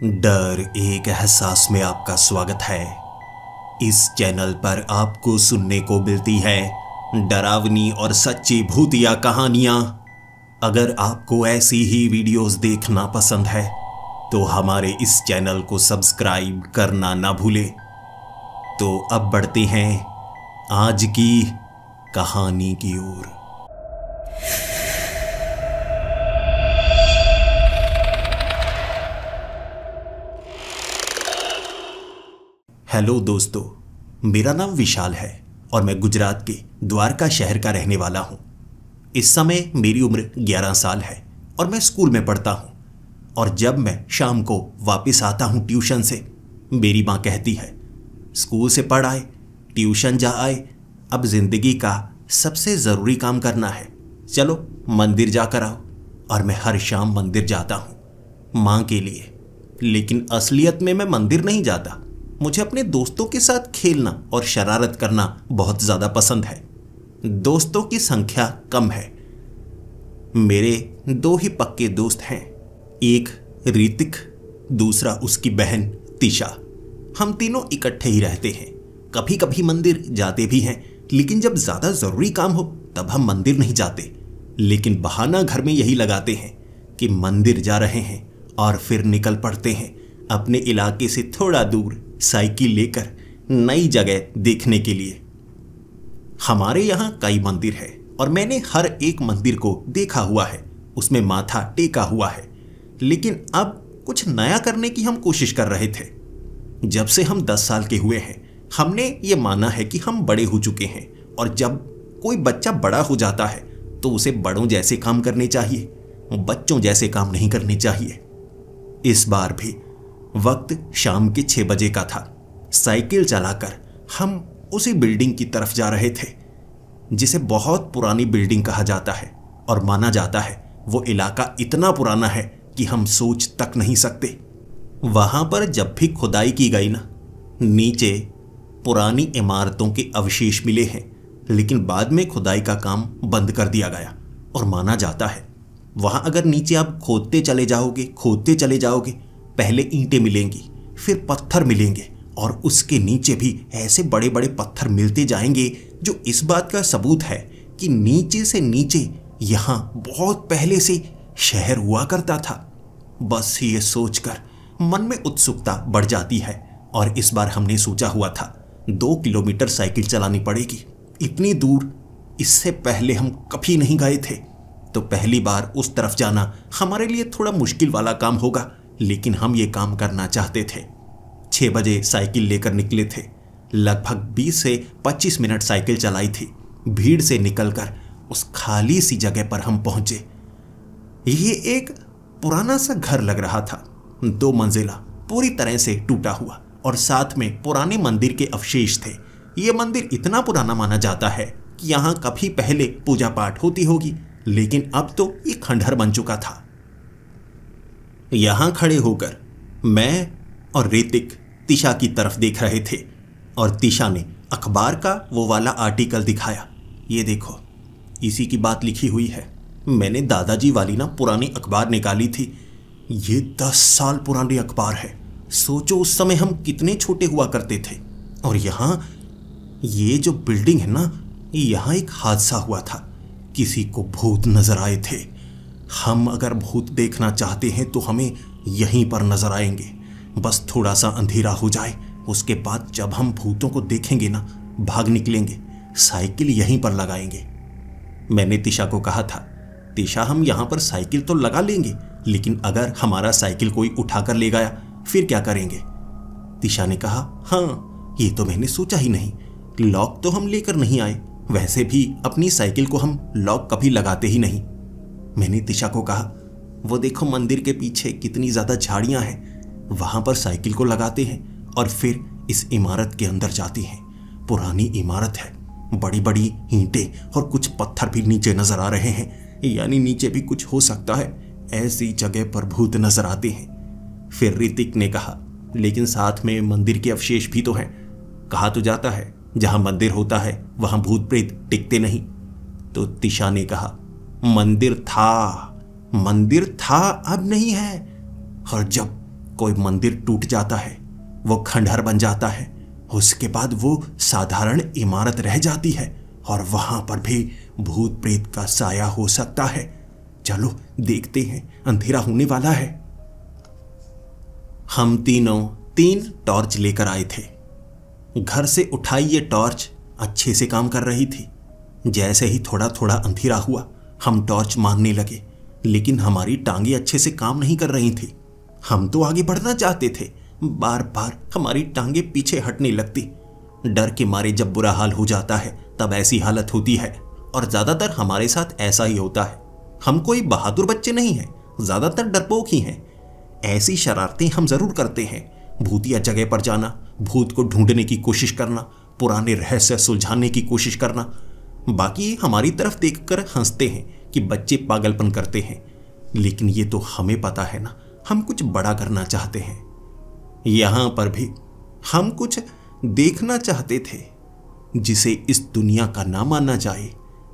डर एक एहसास में आपका स्वागत है। इस चैनल पर आपको सुनने को मिलती है डरावनी और सच्ची भूतिया कहानियां। अगर आपको ऐसी ही वीडियोस देखना पसंद है तो हमारे इस चैनल को सब्सक्राइब करना ना भूलें। तो अब बढ़ते हैं आज की कहानी की ओर। हेलो दोस्तों, मेरा नाम विशाल है और मैं गुजरात के द्वारका शहर का रहने वाला हूँ। इस समय मेरी उम्र 11 साल है और मैं स्कूल में पढ़ता हूँ। और जब मैं शाम को वापस आता हूँ ट्यूशन से, मेरी माँ कहती है, स्कूल से पढ़ आए, ट्यूशन जा आए, अब जिंदगी का सबसे ज़रूरी काम करना है, चलो मंदिर जाकर आओ। और मैं हर शाम मंदिर जाता हूँ माँ के लिए। लेकिन असलियत में मैं मंदिर नहीं जाता। मुझे अपने दोस्तों के साथ खेलना और शरारत करना बहुत ज़्यादा पसंद है। दोस्तों की संख्या कम है। मेरे 2 ही पक्के दोस्त हैं, एक ऋतिक, दूसरा उसकी बहन तिशा। हम तीनों इकट्ठे ही रहते हैं। कभी कभी मंदिर जाते भी हैं, लेकिन जब ज़्यादा ज़रूरी काम हो तब हम मंदिर नहीं जाते। लेकिन बहाना घर में यही लगाते हैं कि मंदिर जा रहे हैं और फिर निकल पड़ते हैं अपने इलाके से थोड़ा दूर साइकिल लेकर नई जगह देखने के लिए। हमारे यहाँ कई मंदिर है और मैंने हर एक मंदिर को देखा हुआ है, उसमें माथा टेका हुआ है। लेकिन अब कुछ नया करने की हम कोशिश कर रहे थे। जब से हम 10 साल के हुए हैं, हमने ये माना है कि हम बड़े हो चुके हैं और जब कोई बच्चा बड़ा हो जाता है तो उसे बड़ों जैसे काम करने चाहिए, बच्चों जैसे काम नहीं करने चाहिए। इस बार भी वक्त शाम के 6 बजे का था। साइकिल चलाकर हम उसी बिल्डिंग की तरफ जा रहे थे जिसे बहुत पुरानी बिल्डिंग कहा जाता है और माना जाता है वो इलाका इतना पुराना है कि हम सोच तक नहीं सकते। वहां पर जब भी खुदाई की गई ना, नीचे पुरानी इमारतों के अवशेष मिले हैं, लेकिन बाद में खुदाई का काम बंद कर दिया गया। और माना जाता है वहां अगर नीचे आप खोदते चले जाओगे, पहले ईंटें मिलेंगी, फिर पत्थर मिलेंगे और उसके नीचे भी ऐसे बड़े बड़े पत्थर मिलते जाएंगे, जो इस बात का सबूत है कि नीचे से नीचे यहाँ बहुत पहले से शहर हुआ करता था। बस ये सोचकर मन में उत्सुकता बढ़ जाती है। और इस बार हमने सोचा हुआ था 2 किलोमीटर साइकिल चलानी पड़ेगी। इतनी दूर इससे पहले हम कभी नहीं गए थे, तो पहली बार उस तरफ जाना हमारे लिए थोड़ा मुश्किल वाला काम होगा, लेकिन हम ये काम करना चाहते थे। 6 बजे साइकिल लेकर निकले थे। लगभग 20 से 25 मिनट साइकिल चलाई थी। भीड़ से निकलकर उस खाली सी जगह पर हम पहुंचे। ये एक पुराना सा घर लग रहा था, 2 मंजिला, पूरी तरह से टूटा हुआ, और साथ में पुराने मंदिर के अवशेष थे। ये मंदिर इतना पुराना माना जाता है कि यहाँ कभी पहले पूजा पाठ होती होगी, लेकिन अब तो ये खंडहर बन चुका था। यहां खड़े होकर मैं और ऋतिक तिशा की तरफ देख रहे थे और तिशा ने अखबार का वो वाला आर्टिकल दिखाया। ये देखो, इसी की बात लिखी हुई है। मैंने दादाजी वाली ना पुरानी अखबार निकाली थी। ये 10 साल पुरानी अखबार है। सोचो उस समय हम कितने छोटे हुआ करते थे। और यहाँ ये जो बिल्डिंग है ना, यहाँ एक हादसा हुआ था। किसी को भूत नजर आए थे। हम अगर भूत देखना चाहते हैं तो हमें यहीं पर नजर आएंगे। बस थोड़ा सा अंधेरा हो जाए, उसके बाद जब हम भूतों को देखेंगे ना, भाग निकलेंगे, साइकिल यहीं पर लगाएंगे। मैंने तिशा को कहा था, तिशा हम यहाँ पर साइकिल तो लगा लेंगे, लेकिन अगर हमारा साइकिल कोई उठाकर ले गया फिर क्या करेंगे? तिशा ने कहा, हाँ, ये तो मैंने सोचा ही नहीं। लॉक तो हम लेकर नहीं आए, वैसे भी अपनी साइकिल को हम लॉक कभी लगाते ही नहीं। मैंने तिशा को कहा, वो देखो मंदिर के पीछे कितनी ज़्यादा झाड़ियाँ हैं, वहाँ पर साइकिल को लगाते हैं और फिर इस इमारत के अंदर जाते हैं। पुरानी इमारत है, बड़ी बड़ी ईंटें और कुछ पत्थर भी नीचे नजर आ रहे हैं, यानी नीचे भी कुछ हो सकता है। ऐसी जगह पर भूत नजर आते हैं। फिर ऋतिक ने कहा, लेकिन साथ में मंदिर के अवशेष भी तो हैं। कहा तो जाता है जहाँ मंदिर होता है वहाँ भूत प्रेत टिकते नहीं। तो तिशा ने कहा, मंदिर था, अब नहीं है। और जब कोई मंदिर टूट जाता है, वो खंडहर बन जाता है, उसके बाद वो साधारण इमारत रह जाती है और वहां पर भी भूत प्रेत का साया हो सकता है। चलो देखते हैं, अंधेरा होने वाला है। हम तीनों 3 टॉर्च लेकर आए थे। घर से उठाई ये टॉर्च अच्छे से काम कर रही थी। जैसे ही थोड़ा थोड़ा अंधेरा हुआ हम टॉर्च मारने लगे, लेकिन हमारी टांगे अच्छे से काम नहीं कर रही थी। हम तो आगे बढ़ना चाहते थे, बार बार हमारी टांगे पीछे हटने लगती। डर के मारे जब बुरा हाल हो जाता है तब ऐसी हालत होती है, और ज्यादातर हमारे साथ ऐसा ही होता है। हम कोई बहादुर बच्चे नहीं हैं, ज्यादातर डरपोक ही हैं। ऐसी शरारतें हम जरूर करते हैं, भूतिया जगह पर जाना, भूत को ढूंढने की कोशिश करना, पुराने रहस्य सुलझाने की कोशिश करना। बाकी हमारी तरफ देखकर हंसते हैं कि बच्चे पागलपन करते हैं, लेकिन ये तो हमें पता है ना, हम कुछ बड़ा करना चाहते हैं। यहां पर भी हम कुछ देखना चाहते थे जिसे इस दुनिया का ना माना जाए।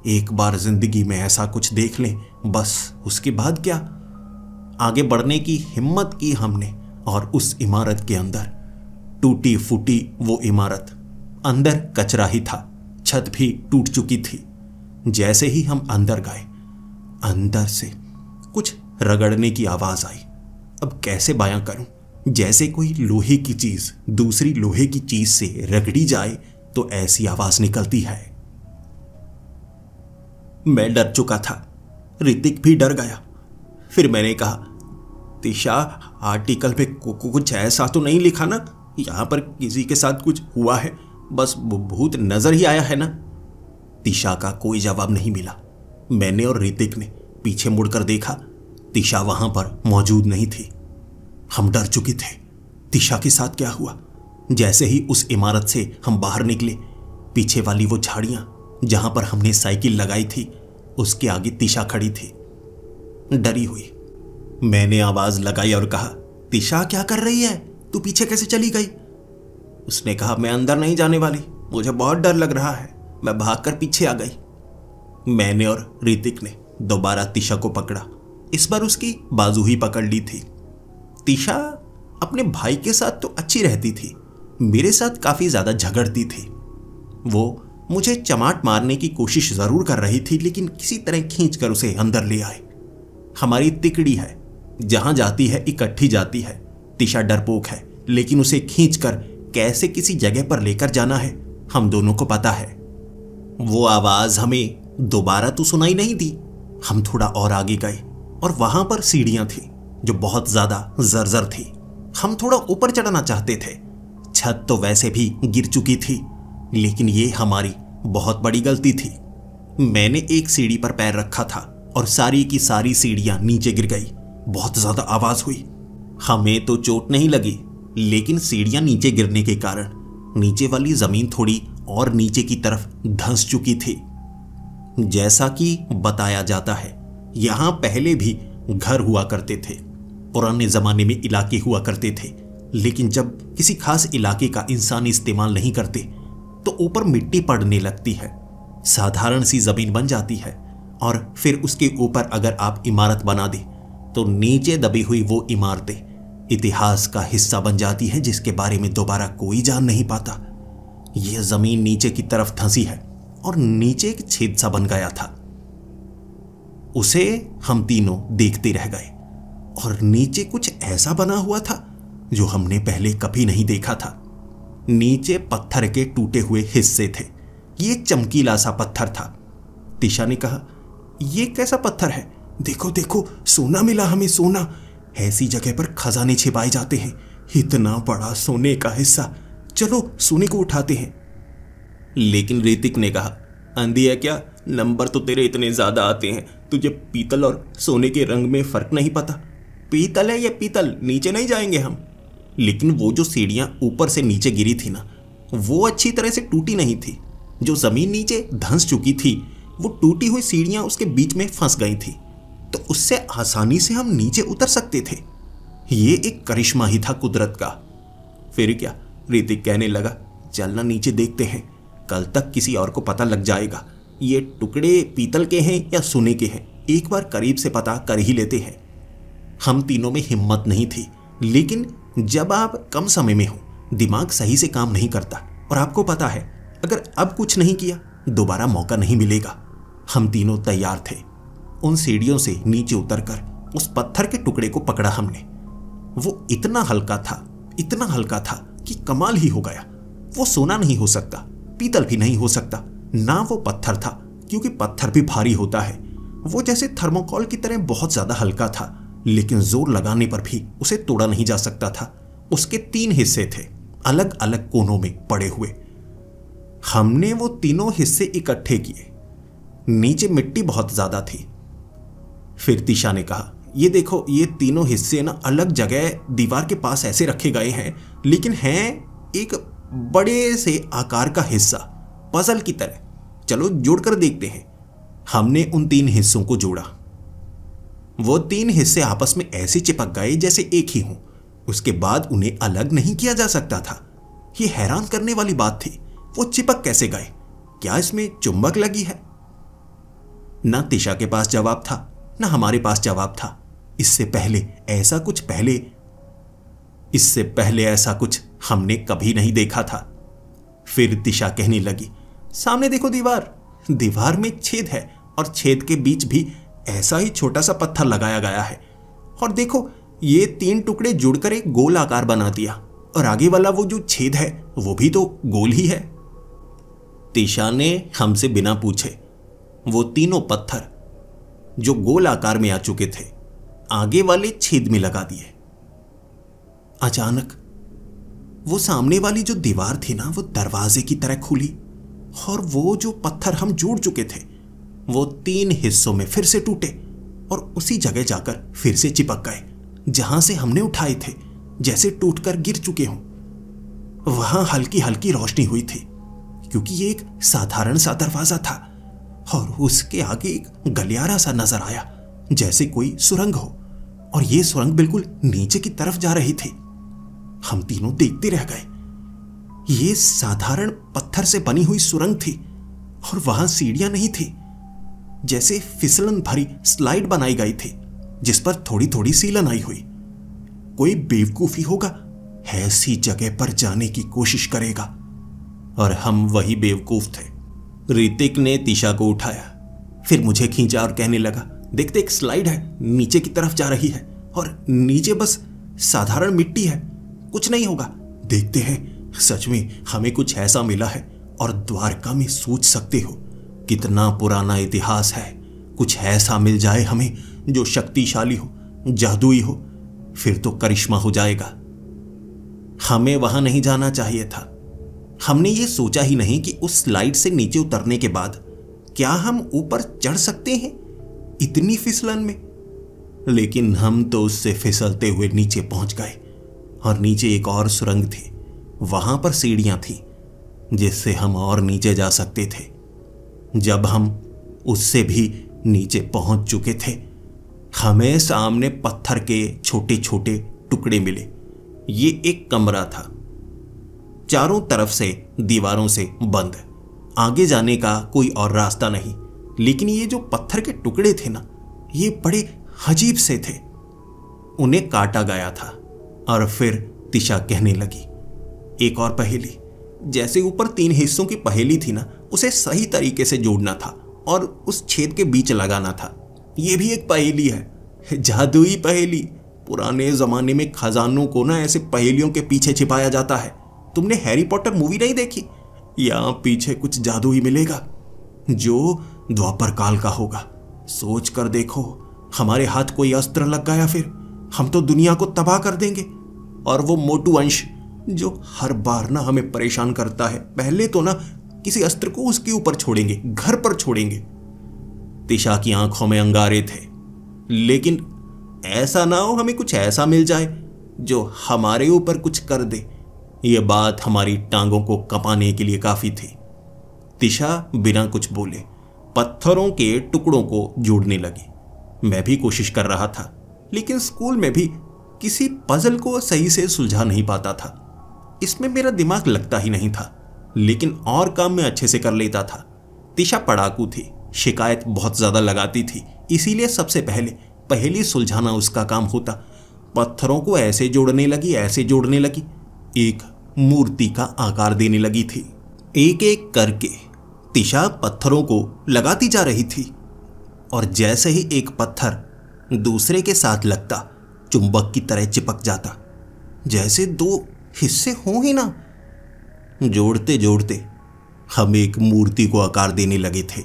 एक बार जिंदगी में ऐसा कुछ देख लें, बस उसके बाद क्या। आगे बढ़ने की हिम्मत की हमने, और उस इमारत के अंदर, टूटी फूटी वो इमारत, अंदर कचरा ही था, छत भी टूट चुकी थी। जैसे ही हम अंदर गए, अंदर से कुछ रगड़ने की आवाज आई। अब कैसे बयां करूं, जैसे कोई लोहे की चीज दूसरी लोहे की चीज से रगड़ी जाए तो ऐसी आवाज निकलती है। मैं डर चुका था, ऋतिक भी डर गया। फिर मैंने कहा, तिशा, आर्टिकल पे कुछ ऐसा तो नहीं लिखा ना, यहां पर किसी के साथ कुछ हुआ है, बस भूत नजर ही आया है ना। तिशा का कोई जवाब नहीं मिला। मैंने और ऋतिक ने पीछे मुड़कर देखा, तिशा वहां पर मौजूद नहीं थी। हम डर चुके थे, तिशा के साथ क्या हुआ। जैसे ही उस इमारत से हम बाहर निकले, पीछे वाली वो झाड़ियां जहां पर हमने साइकिल लगाई थी, उसके आगे तिशा खड़ी थी, डरी हुई। मैंने आवाज लगाई और कहा, तिशा क्या कर रही है, तू पीछे कैसे चली गई। उसने कहा, मैं अंदर नहीं जाने वाली, मुझे बहुत डर लग रहा है, मैं भागकर पीछे आ गई। मैंने और ऋतिक ने दोबारा तिशा को पकड़ा। इस बार उसकी बाजू ही पकड़ ली थी। तिशा अपने भाई के साथ तो अच्छी रहती थी, मेरे साथ काफी ज्यादा झगड़ती थी। वो मुझे चमाट मारने की कोशिश जरूर कर रही थी, लेकिन किसी तरह खींचकर उसे अंदर ले आए। हमारी तिकड़ी है, जहां जाती है इकट्ठी जाती है। तिशा डरपोक है, लेकिन उसे खींचकर कैसे किसी जगह पर लेकर जाना है हम दोनों को पता है। वो आवाज हमें दोबारा तो सुनाई नहीं दी। हम थोड़ा और आगे गए और वहां पर सीढ़ियां थी जो बहुत ज्यादा जर्जर थी। हम थोड़ा ऊपर चढ़ना चाहते थे, छत तो वैसे भी गिर चुकी थी, लेकिन ये हमारी बहुत बड़ी गलती थी। मैंने एक सीढ़ी पर पैर रखा था और सारी की सारी सीढ़ियां नीचे गिर गई। बहुत ज्यादा आवाज हुई। हमें तो चोट नहीं लगी, लेकिन सीढ़ियां नीचे गिरने के कारण नीचे वाली जमीन थोड़ी और नीचे की तरफ धंस चुकी थी। जैसा कि बताया जाता है, यहां पहले भी घर हुआ करते थे। पुराने जमाने में इलाके हुआ करते थे, लेकिन जब किसी खास इलाके का इंसान इस्तेमाल नहीं करते तो ऊपर मिट्टी पड़ने लगती है, साधारण सी जमीन बन जाती है, और फिर उसके ऊपर अगर आप इमारत बना दे तो नीचे दबी हुई वो इमारतें इतिहास का हिस्सा बन जाती हैं, जिसके बारे में दोबारा कोई जान नहीं पाता। यह जमीन नीचे की तरफ धंसी है और नीचे एक छेद सा बन गया था। उसे हम तीनों देखते रह गए, और नीचे कुछ ऐसा बना हुआ था जो हमने पहले कभी नहीं देखा था। नीचे पत्थर के टूटे हुए हिस्से थे। ये चमकीला सा पत्थर था। तिशा ने कहा, यह कैसा पत्थर है, देखो देखो, सोना मिला हमें, सोना। ऐसी जगह पर खजाने छिपाए जाते हैं। इतना बड़ा सोने का हिस्सा, चलो सोने को उठाते हैं। लेकिन ऋतिक ने कहा, अंधी है क्या, नंबर तो तेरे इतने ज्यादा आते हैं, तुझे पीतल और सोने के रंग में फर्क नहीं पता। पीतल है ये पीतल, नीचे नहीं जाएंगे हम। लेकिन वो जो सीढ़ियां ऊपर से नीचे गिरी थी ना, वो अच्छी तरह से टूटी नहीं थी। जो जमीन नीचे धंस चुकी थी, वो टूटी हुई सीढ़ियां उसके बीच में फंस गई थी, तो उससे आसानी से हम नीचे उतर सकते थे। ये एक करिश्मा ही था कुदरत का। फिर क्या, ऋतिक कहने लगा, चलना नीचे देखते हैं, कल तक किसी और को पता लग जाएगा ये टुकड़े पीतल के हैं या सोने के हैं। एक बार करीब से पता कर ही लेते हैं। हम तीनों में हिम्मत नहीं थी, लेकिन जब आप कम समय में हो, दिमाग सही से काम नहीं करता और आपको पता है अगर अब कुछ नहीं किया दोबारा मौका नहीं मिलेगा। हम तीनों तैयार थे। उन सीढ़ियों से नीचे उतरकर उस पत्थर के टुकड़े को पकड़ा हमने। वो इतना हल्का था कि कमाल ही हो गया। वो सोना नहीं हो सकता, पीतल भी नहीं हो सकता, ना वो पत्थर था क्योंकि पत्थर भी भारी होता है। वो जैसे थर्मोकोल की तरह बहुत ज्यादा हल्का था, लेकिन जोर लगाने पर भी उसे तोड़ा नहीं जा सकता था। उसके 3 हिस्से थे, अलग अलग कोनों में पड़े हुए। हमने वो तीनों हिस्से इकट्ठे किए। नीचे मिट्टी बहुत ज्यादा थी। फिर तिशा ने कहा, ये देखो, ये तीनों हिस्से ना अलग जगह दीवार के पास ऐसे रखे गए हैं, लेकिन हैं एक बड़े से आकार का हिस्सा, पजल की तरह। चलो जोड़कर देखते हैं। हमने उन 3 हिस्सों को जोड़ा। वो 3 हिस्से आपस में ऐसे चिपक गए जैसे एक ही हों। उसके बाद उन्हें अलग नहीं किया जा सकता था। ये हैरान करने वाली बात थी। वो चिपक कैसे गए? क्या इसमें चुंबक लगी है? ना तिशा के पास जवाब था, ना हमारे पास जवाब था। इससे पहले ऐसा कुछ हमने कभी नहीं देखा था। फिर तिशा कहने लगी, सामने देखो, दीवार में एक छेद है और छेद के बीच भी ऐसा ही छोटा सा पत्थर लगाया गया है। और देखो, ये 3 टुकड़े जुड़कर एक गोल आकार बना दिया, और आगे वाला वो जो छेद है वो भी तो गोल ही है। तिशा ने हमसे बिना पूछे वो तीनों पत्थर जो गोल आकार में आ चुके थे आगे वाले छेद में लगा दिए। अचानक वो सामने वाली जो दीवार थी ना, वो दरवाजे की तरह खुली, और वो जो पत्थर हम जोड़ चुके थे वो 3 हिस्सों में फिर से टूटे और उसी जगह जाकर फिर से चिपक गए जहां से हमने उठाए थे, जैसे टूटकर गिर चुके हों। वहां हल्की हल्की रोशनी हुई थी क्योंकि ये एक साधारण सा दरवाजा था, और उसके आगे एक गलियारा सा नजर आया जैसे कोई सुरंग हो, और ये सुरंग बिल्कुल नीचे की तरफ जा रही थी। हम तीनों देखते रह गए। ये साधारण पत्थर से बनी हुई सुरंग थी और वहां सीढ़ियां नहीं थी, जैसे फिसलन भरी स्लाइड बनाई गई थी जिस पर थोड़ी थोड़ी सीलन आई हुई। कोई बेवकूफी होगा, ऐसी जगह पर जाने की कोशिश करेगा, और हम वही बेवकूफ थे। ऋतिक ने तिशा को उठाया, फिर मुझे खींचा और कहने लगा, देखते एक स्लाइड है, नीचे की तरफ जा रही है, और नीचे बस साधारण मिट्टी है, कुछ नहीं होगा, देखते हैं। सच में हमें कुछ ऐसा मिला है, और द्वारका में सोच सकते हो कितना पुराना इतिहास है। कुछ ऐसा मिल जाए हमें जो शक्तिशाली हो, जादुई हो, फिर तो करिश्मा हो जाएगा। हमें वहां नहीं जाना चाहिए था। हमने ये सोचा ही नहीं कि उस स्लाइड से नीचे उतरने के बाद क्या हम ऊपर चढ़ सकते हैं इतनी फिसलन में। लेकिन हम तो उससे फिसलते हुए नीचे पहुंच गए, और नीचे एक और सुरंग थी। वहां पर सीढ़ियां थी जिससे हम और नीचे जा सकते थे। जब हम उससे भी नीचे पहुंच चुके थे, हमें सामने पत्थर के छोटे छोटे टुकड़े मिले। ये एक कमरा था, चारों तरफ से दीवारों से बंद, आगे जाने का कोई और रास्ता नहीं। लेकिन ये जो पत्थर के टुकड़े थे ना, ये बड़े अजीब से थे। उन्हें काटा गया था। और फिर तिशा कहने लगी, एक और पहेली। जैसे ऊपर 3 हिस्सों की पहेली थी ना, उसे सही तरीके से जोड़ना था और उस छेद के बीच लगाना था। ये भी एक पहेली है, जादुई पहेली। पुराने जमाने में खजानों को ना ऐसे पहेलियों के पीछे छिपाया जाता है। तुमने हैरी पॉटर मूवी नहीं देखी? यहां पीछे कुछ जादू ही मिलेगा जो द्वापर काल का होगा। सोच कर देखो, हमारे हाथ कोई अस्त्र लग गया, फिर हम तो दुनिया को तबाह कर देंगे। और वो मोटू अंश जो हर बार ना हमें परेशान करता है, पहले तो ना किसी अस्त्र को उसके ऊपर छोड़ेंगे, घर पर छोड़ेंगे। तिशा की आंखों में अंगारे थे। लेकिन ऐसा ना हो हमें कुछ ऐसा मिल जाए जो हमारे ऊपर कुछ कर दे। यह बात हमारी टांगों को कपाने के लिए काफी थी। तिशा बिना कुछ बोले पत्थरों के टुकड़ों को जोड़ने लगी। मैं भी कोशिश कर रहा था, लेकिन स्कूल में भी किसी पजल को सही से सुलझा नहीं पाता था। इसमें मेरा दिमाग लगता ही नहीं था, लेकिन और काम मैं अच्छे से कर लेता था। तिशा पढ़ाकू थी, शिकायत बहुत ज्यादा लगाती थी, इसीलिए सबसे पहले पहेली सुलझाना उसका काम होता। पत्थरों को ऐसे जोड़ने लगी, ऐसे जोड़ने लगी, एक मूर्ति का आकार देने लगी थी। एक एक करके तिशा पत्थरों को लगाती जा रही थी और जैसे ही एक पत्थर दूसरे के साथ लगता चुंबक की तरह चिपक जाता, जैसे दो हिस्से हों ही ना। जोड़ते जोड़ते हम एक मूर्ति को आकार देने लगे थे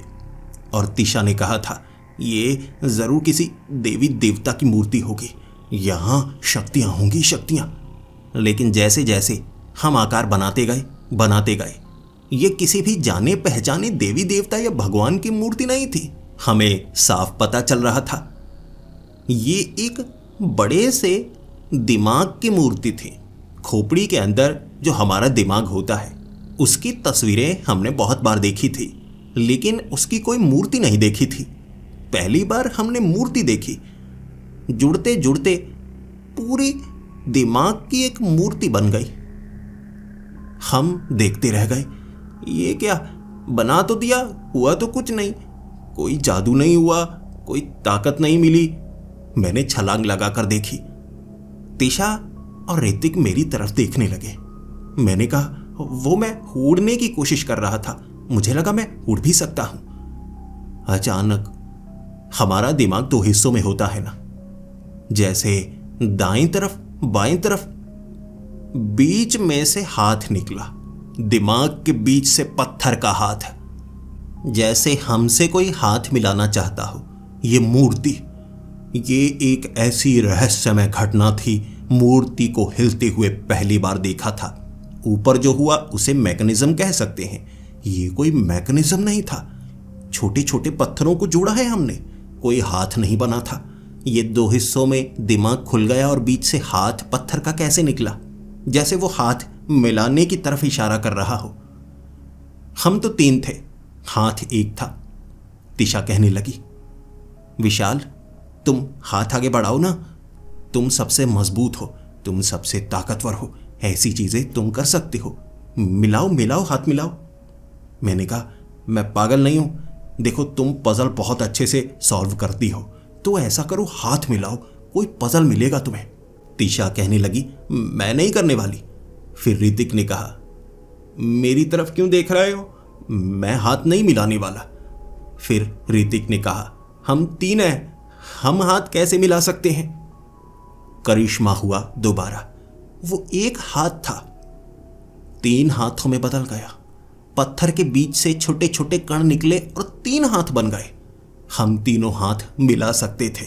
और तिशा ने कहा था, ये जरूर किसी देवी देवता की मूर्ति होगी, यहां शक्तियां होंगी, शक्तियां। लेकिन जैसे जैसे हम आकार बनाते गए, ये किसी भी जाने पहचाने देवी देवता या भगवान की मूर्ति नहीं थी। हमें साफ पता चल रहा था ये एक बड़े से दिमाग की मूर्ति थी। खोपड़ी के अंदर जो हमारा दिमाग होता है उसकी तस्वीरें हमने बहुत बार देखी थी, लेकिन उसकी कोई मूर्ति नहीं देखी थी। पहली बार हमने मूर्ति देखी। जुड़ते जुड़ते पूरी दिमाग की एक मूर्ति बन गई। हम देखते रह गए, ये क्या बना तो दिया, हुआ तो कुछ नहीं, कोई जादू नहीं हुआ, कोई ताकत नहीं मिली। मैंने छलांग लगाकर देखी। तिशा और ऋतिक मेरी तरफ देखने लगे। मैंने कहा, वो मैं उड़ने की कोशिश कर रहा था, मुझे लगा मैं उड़ भी सकता हूं। अचानक हमारा दिमाग दो हिस्सों में होता है ना, जैसे दाईं तरफ बाईं तरफ, बीच में से हाथ निकला, दिमाग के बीच से पत्थर का हाथ, जैसे हमसे कोई हाथ मिलाना चाहता हो। ये मूर्ति, ये एक ऐसी रहस्यमय घटना थी। मूर्ति को हिलते हुए पहली बार देखा था। ऊपर जो हुआ उसे मैकेनिज्म कह सकते हैं, ये कोई मैकेनिज्म नहीं था। छोटे छोटे पत्थरों को जोड़ा है हमने, कोई हाथ नहीं बना था। ये दो हिस्सों में दिमाग खुल गया और बीच से हाथ पत्थर का कैसे निकला, जैसे वो हाथ मिलाने की तरफ इशारा कर रहा हो। हम तो तीन थे, हाथ एक था। तिशा कहने लगी, विशाल तुम हाथ आगे बढ़ाओ ना, तुम सबसे मजबूत हो, तुम सबसे ताकतवर हो, ऐसी चीजें तुम कर सकते हो, मिलाओ मिलाओ, हाथ मिलाओ। मैंने कहा, मैं पागल नहीं हूं, देखो तुम पजल बहुत अच्छे से सॉल्व करती हो, तो ऐसा करो हाथ मिलाओ, कोई पजल मिलेगा तुम्हें। तिशा कहने लगी, मैं नहीं करने वाली। फिर ऋतिक ने कहा, मेरी तरफ क्यों देख रहे हो, मैं हाथ नहीं मिलाने वाला। फिर ऋतिक ने कहा, हम तीन हैं, हम हाथ कैसे मिला सकते हैं। करिश्मा हुआ दोबारा। वो एक हाथ था, तीन हाथों में बदल गया। पत्थर के बीच से छोटे छोटे कण निकले और तीन हाथ बन गए। हम तीनों हाथ मिला सकते थे,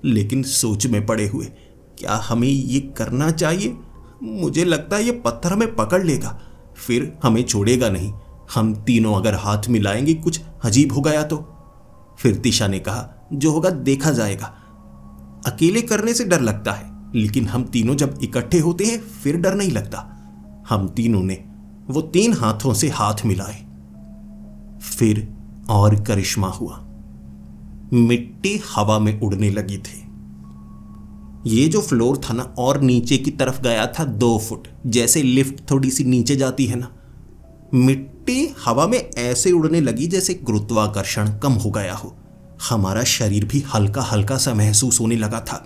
लेकिन सोच में पड़े हुए, क्या हमें ये करना चाहिए। मुझे लगता है ये पत्थर हमें पकड़ लेगा, फिर हमें छोड़ेगा नहीं। हम तीनों अगर हाथ मिलाएंगे, कुछ अजीब हो गया तो। फिर तिशा ने कहा, जो होगा देखा जाएगा। अकेले करने से डर लगता है, लेकिन हम तीनों जब इकट्ठे होते हैं फिर डर नहीं लगता। हम तीनों ने वो तीन हाथों से हाथ मिलाए। फिर और करिश्मा हुआ। मिट्टी हवा में उड़ने लगी थी। ये जो फ्लोर था ना, और नीचे की तरफ गया था 2 फुट, जैसे लिफ्ट थोड़ी सी नीचे जाती है ना। मिट्टी हवा में ऐसे उड़ने लगी जैसे गुरुत्वाकर्षण कम हो गया हो। हमारा शरीर भी हल्का हल्का सा महसूस होने लगा था।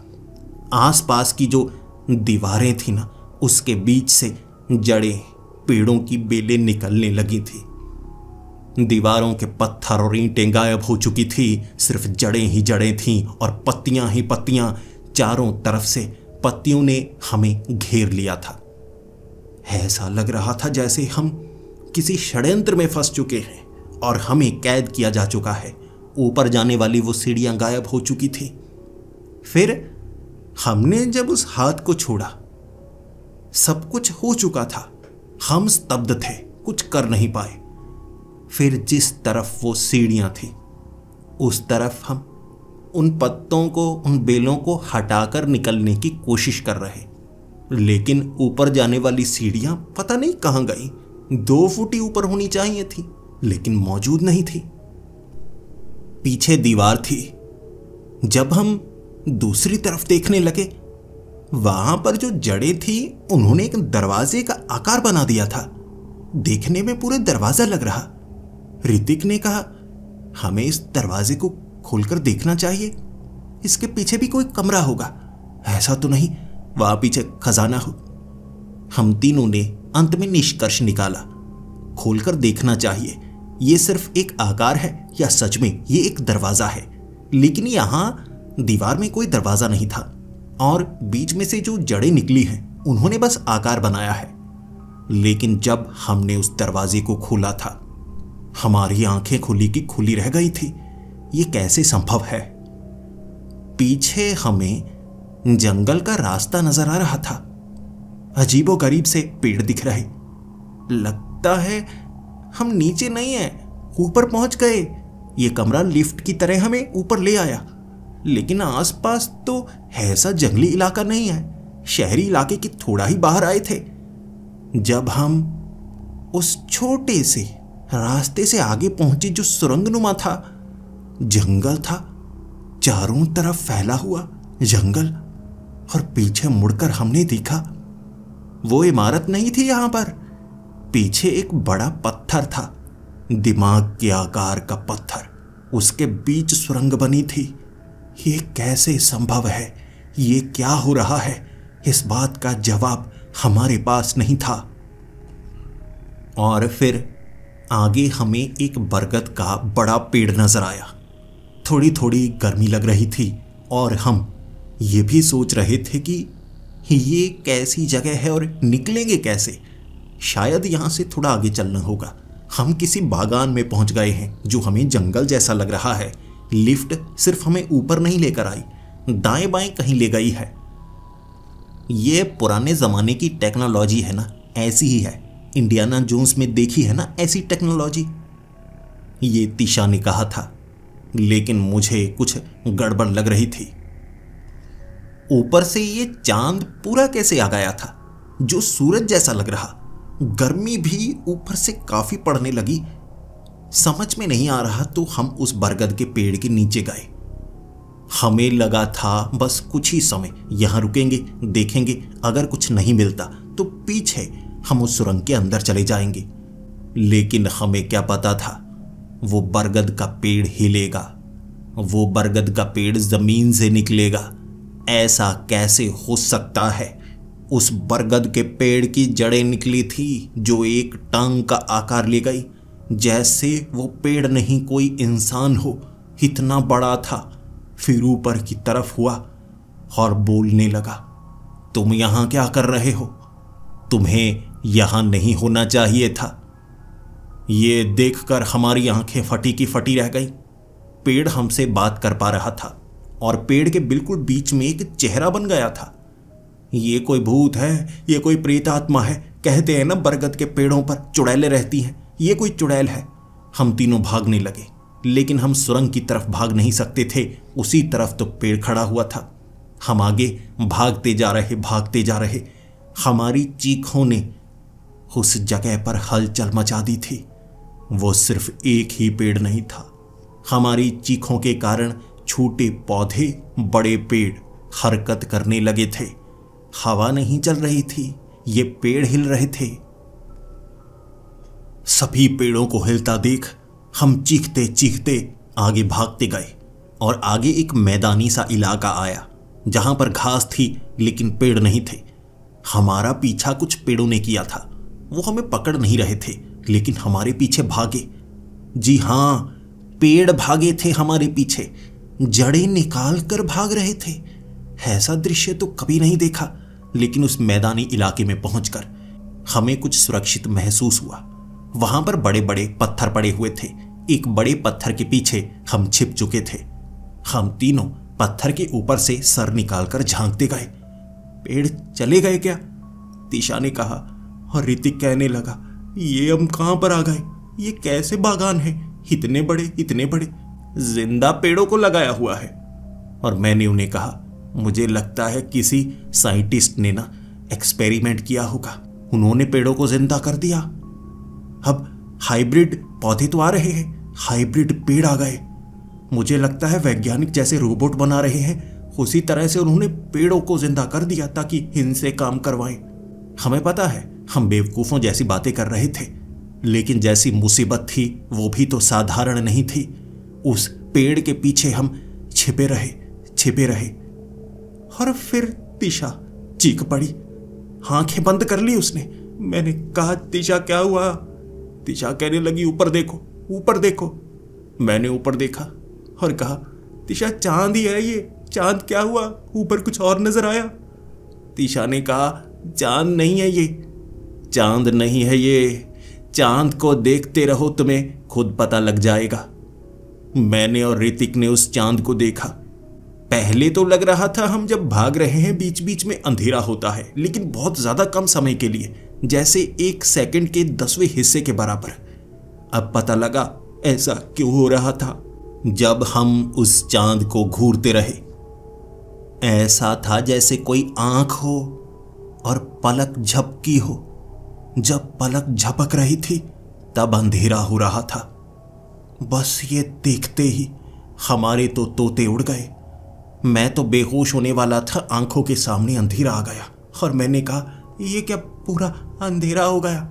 आसपास की जो दीवारें थी ना, उसके बीच से जड़ें, पेड़ों की बेलें निकलने लगी थी। दीवारों के पत्थर और ईंटें गायब हो चुकी थी, सिर्फ जड़ें ही जड़ें थीं और पत्तियां ही पत्तियां। चारों तरफ से पत्तियों ने हमें घेर लिया था। ऐसा लग रहा था जैसे हम किसी षड्यंत्र में फंस चुके हैं और हमें कैद किया जा चुका है। ऊपर जाने वाली वो सीढ़ियां गायब हो चुकी थी। फिर हमने जब उस हाथ को छोड़ा, सब कुछ हो चुका था। हम स्तब्ध थे, कुछ कर नहीं पाए। फिर जिस तरफ वो सीढ़ियां थी, उस तरफ हम उन पत्तों को, उन बेलों को हटाकर निकलने की कोशिश कर रहे, लेकिन ऊपर जाने वाली सीढ़ियां पता नहीं कहां गई। 2 फुट ही ऊपर होनी चाहिए थी, लेकिन मौजूद नहीं थी। पीछे दीवार थी। जब हम दूसरी तरफ देखने लगे, वहां पर जो जड़ें थी, उन्होंने एक दरवाजे का आकार बना दिया था। देखने में पूरे दरवाजा लग रहा। ऋतिक ने कहा, हमें इस दरवाजे को खोलकर देखना चाहिए, इसके पीछे भी कोई कमरा होगा। ऐसा तो नहीं वहां पीछे खजाना हो। हम तीनों ने अंत में निष्कर्ष निकाला, खोलकर देखना चाहिए, ये सिर्फ एक आकार है या सच में ये एक दरवाजा है। लेकिन यहां दीवार में कोई दरवाजा नहीं था और बीच में से जो जड़ें निकली हैं उन्होंने बस आकार बनाया है। लेकिन जब हमने उस दरवाजे को खोला था, हमारी आंखें खुली की खुली रह गई थी। ये कैसे संभव है? पीछे हमें जंगल का रास्ता नजर आ रहा था। अजीबोगरीब से पेड़ दिख रहे। लगता है हम नीचे नहीं हैं, ऊपर पहुंच गए। ये कमरा लिफ्ट की तरह हमें ऊपर ले आया। लेकिन आसपास तो ऐसा जंगली इलाका नहीं है, शहरी इलाके के थोड़ा ही बाहर आए थे। जब हम उस छोटे से रास्ते से आगे पहुंचे जो सुरंगनुमा था, जंगल था, चारों तरफ फैला हुआ जंगल। और पीछे मुड़कर हमने देखा वो इमारत नहीं थी यहां पर, पीछे एक बड़ा पत्थर था, दिमाग के आकार का पत्थर। उसके बीच सुरंग बनी थी। ये कैसे संभव है? ये क्या हो रहा है? इस बात का जवाब हमारे पास नहीं था। और फिर आगे हमें एक बरगद का बड़ा पेड़ नजर आया। थोड़ी थोड़ी गर्मी लग रही थी और हम ये भी सोच रहे थे कि ये कैसी जगह है और निकलेंगे कैसे। शायद यहां से थोड़ा आगे चलना होगा। हम किसी बागान में पहुंच गए हैं जो हमें जंगल जैसा लग रहा है। लिफ्ट सिर्फ हमें ऊपर नहीं लेकर आई, दाएं बाएं कहीं ले गई है। ये पुराने जमाने की टेक्नोलॉजी है ना, ऐसी ही है। इंडियाना जोन्स में देखी है ना ऐसी टेक्नोलॉजी। ये तिशा ने कहा था, लेकिन मुझे कुछ गड़बड़ लग रही थी। ऊपर से ये चांद पूरा कैसे आ गया था, जो सूरज जैसा लग रहा। गर्मी भी ऊपर से काफी पड़ने लगी। समझ में नहीं आ रहा तो हम उस बरगद के पेड़ के नीचे गए। हमें लगा था बस कुछ ही समय यहां रुकेंगे, देखेंगे, अगर कुछ नहीं मिलता तो पीछे हम उस सुरंग के अंदर चले जाएंगे। लेकिन हमें क्या पता था वो बरगद का पेड़ हिलेगा, वो बरगद का पेड़ जमीन से निकलेगा। ऐसा कैसे हो सकता है? उस बरगद के पेड़ की जड़ें निकली थी जो एक टांग का आकार ले गई, जैसे वो पेड़ नहीं कोई इंसान हो। इतना बड़ा था। फिर ऊपर की तरफ हुआ और बोलने लगा, तुम यहां क्या कर रहे हो? तुम्हें यहां नहीं होना चाहिए था। ये देखकर हमारी आंखें फटी की फटी रह गई। पेड़ हमसे बात कर पा रहा था और पेड़ के बिल्कुल बीच में एक चेहरा बन गया था। ये कोई भूत है, ये कोई प्रेत आत्मा है। कहते हैं ना बरगद के पेड़ों पर चुड़ैलें रहती हैं, ये कोई चुड़ैल है। हम तीनों भागने लगे, लेकिन हम सुरंग की तरफ भाग नहीं सकते थे। उसी तरफ तो पेड़ खड़ा हुआ था। हम आगे भागते जा रहे, भागते जा रहे। हमारी चीखों ने उस जगह पर हलचल मचा दी थी। वो सिर्फ एक ही पेड़ नहीं था। हमारी चीखों के कारण छोटे पौधे, बड़े पेड़ हरकत करने लगे थे। हवा नहीं चल रही थी, ये पेड़ हिल रहे थे। सभी पेड़ों को हिलता देख हम चीखते चीखते आगे भागते गए और आगे एक मैदानी सा इलाका आया जहां पर घास थी लेकिन पेड़ नहीं थे। हमारा पीछा कुछ पेड़ों ने किया था। वो हमें पकड़ नहीं रहे थे लेकिन हमारे पीछे भागे। जी हां, पेड़ भागे थे हमारे पीछे, जड़ें निकाल कर भाग रहे थे। ऐसा दृश्य तो कभी नहीं देखा। लेकिन उस मैदानी इलाके में पहुंचकर हमें कुछ सुरक्षित महसूस हुआ। वहां पर बड़े बड़े पत्थर पड़े हुए थे। एक बड़े पत्थर के पीछे हम छिप चुके थे। हम तीनों पत्थर के ऊपर से सर निकालकर झांकते गए। पेड़ चले गए क्या? तिशा ने कहा और ऋतिक कहने लगा, ये हम कहां पर आ गए? ये कैसे बागान है? इतने बड़े इतने बड़े, जिंदा पेड़ों को लगाया हुआ है। और मैंने उन्हें कहा, मुझे लगता है किसी साइंटिस्ट ने ना एक्सपेरिमेंट किया होगा, उन्होंने पेड़ों को जिंदा कर दिया। अब हाइब्रिड पौधे तो आ रहे हैं, हाइब्रिड पेड़ आ गए। मुझे लगता है वैज्ञानिक जैसे रोबोट बना रहे हैं, उसी तरह से उन्होंने पेड़ों को जिंदा कर दिया ताकि इनसे काम करवाएं। हमें पता है हम बेवकूफों जैसी बातें कर रहे थे, लेकिन जैसी मुसीबत थी वो भी तो साधारण नहीं थी। उस पेड़ के पीछे हम छिपे रहे। और फिर तिशा चीख पड़ी। आंखें बंद कर ली उसने। मैंने कहा, तिशा क्या हुआ? तिशा कहने लगी, ऊपर देखो, ऊपर देखो। मैंने ऊपर देखा और कहा, तिशा चांद ही है ये, चांद क्या हुआ? ऊपर कुछ और नजर आया। तिशा ने कहा, चांद नहीं है ये, चांद नहीं है ये, चांद को देखते रहो, तुम्हें खुद पता लग जाएगा। मैंने और ऋतिक ने उस चांद को देखा। पहले तो लग रहा था हम जब भाग रहे हैं बीच बीच में अंधेरा होता है, लेकिन बहुत ज्यादा कम समय के लिए, जैसे 1 सेकंड के 10वें हिस्से के बराबर। अब पता लगा ऐसा क्यों हो रहा था। जब हम उस चांद को घूरते रहे, ऐसा था जैसे कोई आंख हो और पलक झपकी हो। जब पलक झपक रही थी तब अंधेरा हो रहा था। बस ये देखते ही हमारे तो तोते उड़ गए। मैं तो बेहोश होने वाला था, आंखों के सामने अंधेरा आ गया और मैंने कहा, ये क्या पूरा अंधेरा हो गया?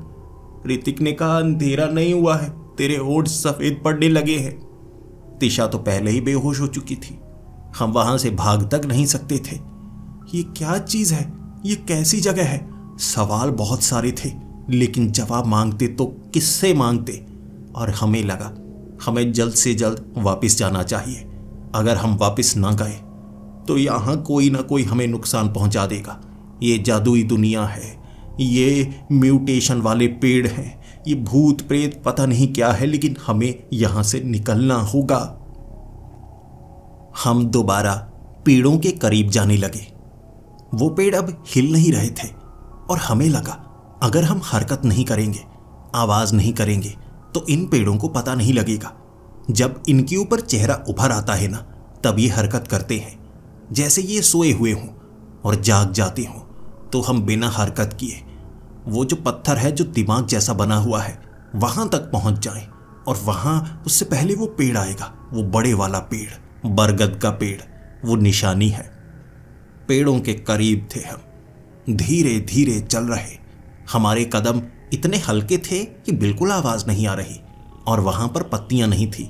ऋतिक ने कहा, अंधेरा नहीं हुआ है, तेरे होठ सफेद पड़ने लगे हैं। तिशा तो पहले ही बेहोश हो चुकी थी, हम वहां से भाग तक नहीं सकते थे। ये क्या चीज है? ये कैसी जगह है? सवाल बहुत सारे थे, लेकिन जवाब मांगते तो किससे मांगते? और हमें लगा हमें जल्द से जल्द वापस जाना चाहिए। अगर हम वापस ना गए तो यहाँ कोई ना कोई हमें नुकसान पहुंचा देगा। ये जादुई दुनिया है, ये म्यूटेशन वाले पेड़ हैं, ये भूत प्रेत पता नहीं क्या है, लेकिन हमें यहां से निकलना होगा। हम दोबारा पेड़ों के करीब जाने लगे। वो पेड़ अब हिल नहीं रहे थे और हमें लगा अगर हम हरकत नहीं करेंगे, आवाज नहीं करेंगे, तो इन पेड़ों को पता नहीं लगेगा। जब इनके ऊपर चेहरा उभर आता है ना, तब ये हरकत करते हैं, जैसे ये सोए हुए हों और जाग जाते हों। तो हम बिना हरकत किए वो जो पत्थर है जो दिमाग जैसा बना हुआ है वहां तक पहुंच जाएं, और वहां उससे पहले वो पेड़ आएगा, वो बड़े वाला पेड़, बरगद का पेड़, वो निशानी है। पेड़ों के करीब थे हम, धीरे धीरे चल रहे। हमारे कदम इतने हल्के थे कि बिल्कुल आवाज नहीं आ रही, और वहां पर पत्तियां नहीं थी।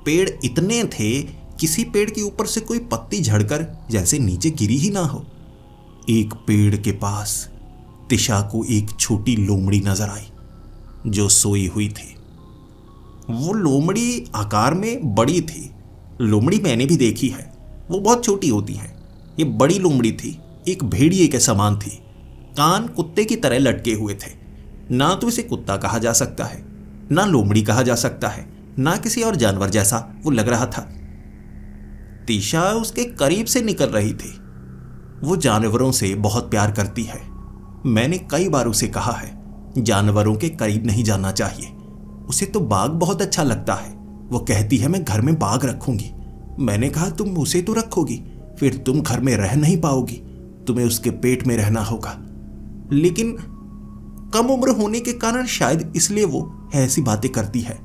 पेड़ इतने थे, किसी पेड़ के ऊपर से कोई पत्ती झड़कर जैसे नीचे गिरी ही ना हो। एक पेड़ के पास तिशा को एक छोटी लोमड़ी नजर आई जो सोई हुई थी। वो लोमड़ी आकार में बड़ी थी। लोमड़ी मैंने भी देखी है, वो बहुत छोटी होती है। ये बड़ी लोमड़ी थी, एक भेड़िए के समान थी। कान कुत्ते की तरह लटके हुए थे। ना तो इसे कुत्ता कहा जा सकता है, ना लोमड़ी कहा जा सकता है, ना किसी और जानवर जैसा वो लग रहा था। तिशा उसके करीब से निकल रही थी। वो जानवरों से बहुत प्यार करती है। मैंने कई बार उसे कहा है जानवरों के करीब नहीं जाना चाहिए। उसे तो बाघ बहुत अच्छा लगता है। वो कहती है मैं घर में बाघ रखूंगी। मैंने कहा तुम उसे तो रखोगी, फिर तुम घर में रह नहीं पाओगी, तुम्हें उसके पेट में रहना होगा। लेकिन कम उम्र होने के कारण शायद इसलिए वो ऐसी बातें करती है।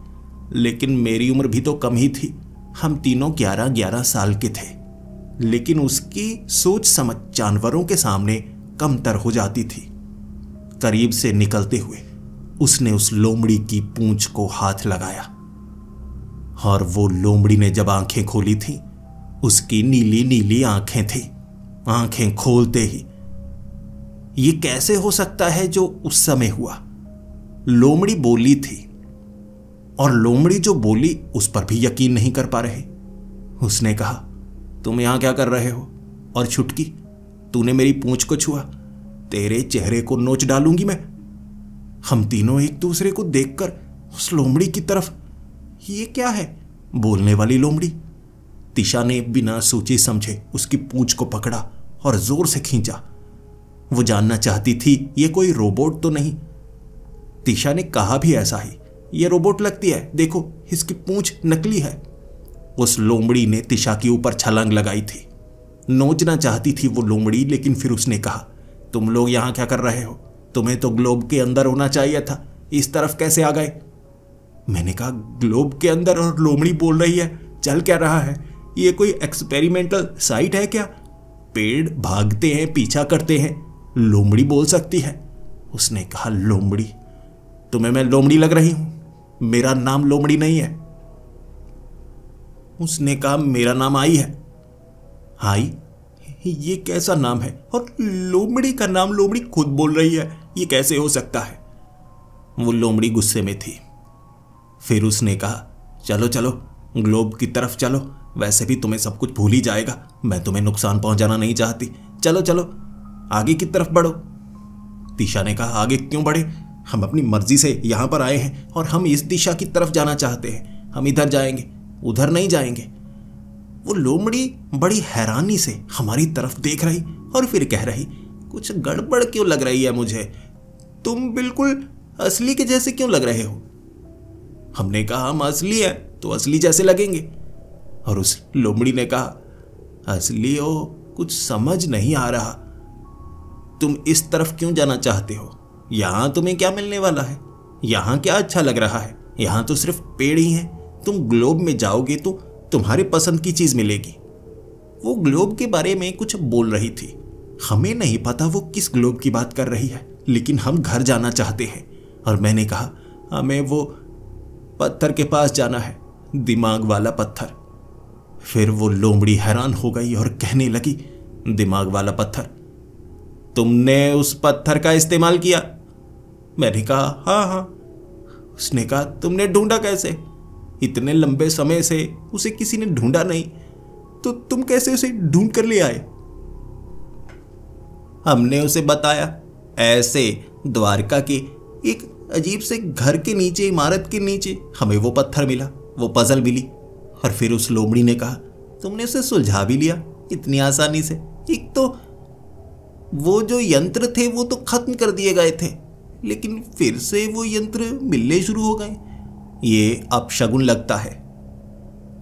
लेकिन मेरी उम्र भी तो कम ही थी, हम तीनों 11-11 साल के थे। लेकिन उसकी सोच समझ जानवरों के सामने कमतर हो जाती थी। करीब से निकलते हुए उसने उस लोमड़ी की पूंछ को हाथ लगाया, और वो लोमड़ी ने जब आंखें खोली थी, उसकी नीली नीली आंखें थी। आंखें खोलते ही, ये कैसे हो सकता है जो उस समय हुआ? लोमड़ी बोली थी, और लोमड़ी जो बोली उस पर भी यकीन नहीं कर पा रहे। उसने कहा तुम यहां क्या कर रहे हो? और छुटकी, तूने मेरी पूंछ को छुआ, तेरे चेहरे को नोच डालूंगी मैं। हम तीनों एक दूसरे को देखकर उस लोमड़ी की तरफ, ये क्या है? बोलने वाली लोमड़ी। तिशा ने बिना सोचे समझे उसकी पूंछ को पकड़ा और जोर से खींचा। वो जानना चाहती थी ये कोई रोबोट तो नहीं। तिशा ने कहा भी ऐसा ही, ये रोबोट लगती है, देखो इसकी पूंछ नकली है। उस लोमड़ी ने तिशा के ऊपर छलांग लगाई थी। नोचना चाहती थी वो लोमड़ी, लेकिन फिर उसने कहा तुम लोग यहां क्या कर रहे हो? तुम्हें तो ग्लोब के अंदर होना चाहिए था, इस तरफ कैसे आ गए? मैंने कहा ग्लोब के अंदर? और लोमड़ी बोल रही है चल क्या रहा है? ये कोई एक्सपेरिमेंटल साइट है क्या? पेड़ भागते हैं, पीछा करते हैं, लोमड़ी बोल सकती है। उसने कहा लोमड़ी? तुम्हें मैं लोमड़ी लग रही हूं? मेरा नाम लोमड़ी नहीं है। उसने कहा मेरा नाम आई है। आई? ये कैसा नाम है? और लोमड़ी का नाम लोमड़ी खुद बोल रही है, ये कैसे हो सकता है? वो लोमड़ी गुस्से में थी। फिर उसने कहा, चलो चलो ग्लोब की तरफ चलो, वैसे भी तुम्हें सब कुछ भूल ही जाएगा, मैं तुम्हें नुकसान पहुंचाना नहीं चाहती, चलो चलो आगे की तरफ बढ़ो। तीशा ने कहा, आगे क्यों बढ़े? हम अपनी मर्जी से यहां पर आए हैं और हम इस दिशा की तरफ जाना चाहते हैं, हम इधर जाएंगे, उधर नहीं जाएंगे। वो लोमड़ी बड़ी हैरानी से हमारी तरफ देख रही और फिर कह रही, कुछ गड़बड़ क्यों लग रही है मुझे, तुम बिल्कुल असली के जैसे क्यों लग रहे हो? हमने कहा, हम असली है तो असली जैसे लगेंगे। और उस लोमड़ी ने कहा, असली हो, कुछ समझ नहीं आ रहा, तुम इस तरफ क्यों जाना चाहते हो? यहां तुम्हें क्या मिलने वाला है? यहां क्या अच्छा लग रहा है? यहां तो सिर्फ पेड़ ही हैं, तुम ग्लोब में जाओगे तो तुम्हारे पसंद की चीज मिलेगी। वो ग्लोब के बारे में कुछ बोल रही थी, हमें नहीं पता वो किस ग्लोब की बात कर रही है, लेकिन हम घर जाना चाहते हैं। और मैंने कहा, हमें वो पत्थर के पास जाना है, दिमाग वाला पत्थर। फिर वो लोमड़ी हैरान हो गई और कहने लगी, दिमाग वाला पत्थर? तुमने उस पत्थर का इस्तेमाल किया? मैंने कहा, हाँ हाँ। उसने कहा, तुमने ढूंढा कैसे? इतने लंबे समय से उसे किसी ने ढूंढा नहीं, तो तुम कैसे उसे ढूंढ कर ले आए? हमने उसे बताया, ऐसे द्वारका के एक अजीब से घर के नीचे, इमारत के नीचे हमें वो पत्थर मिला, वो पजल मिली। और फिर उस लोमड़ी ने कहा, तुमने उसे सुलझा भी लिया इतनी आसानी से? एक तो वो जो यंत्र थे वो तो खत्म कर दिए गए थे, लेकिन फिर से वो यंत्र मिलने शुरू हो गए, ये अपशगुन लगता है।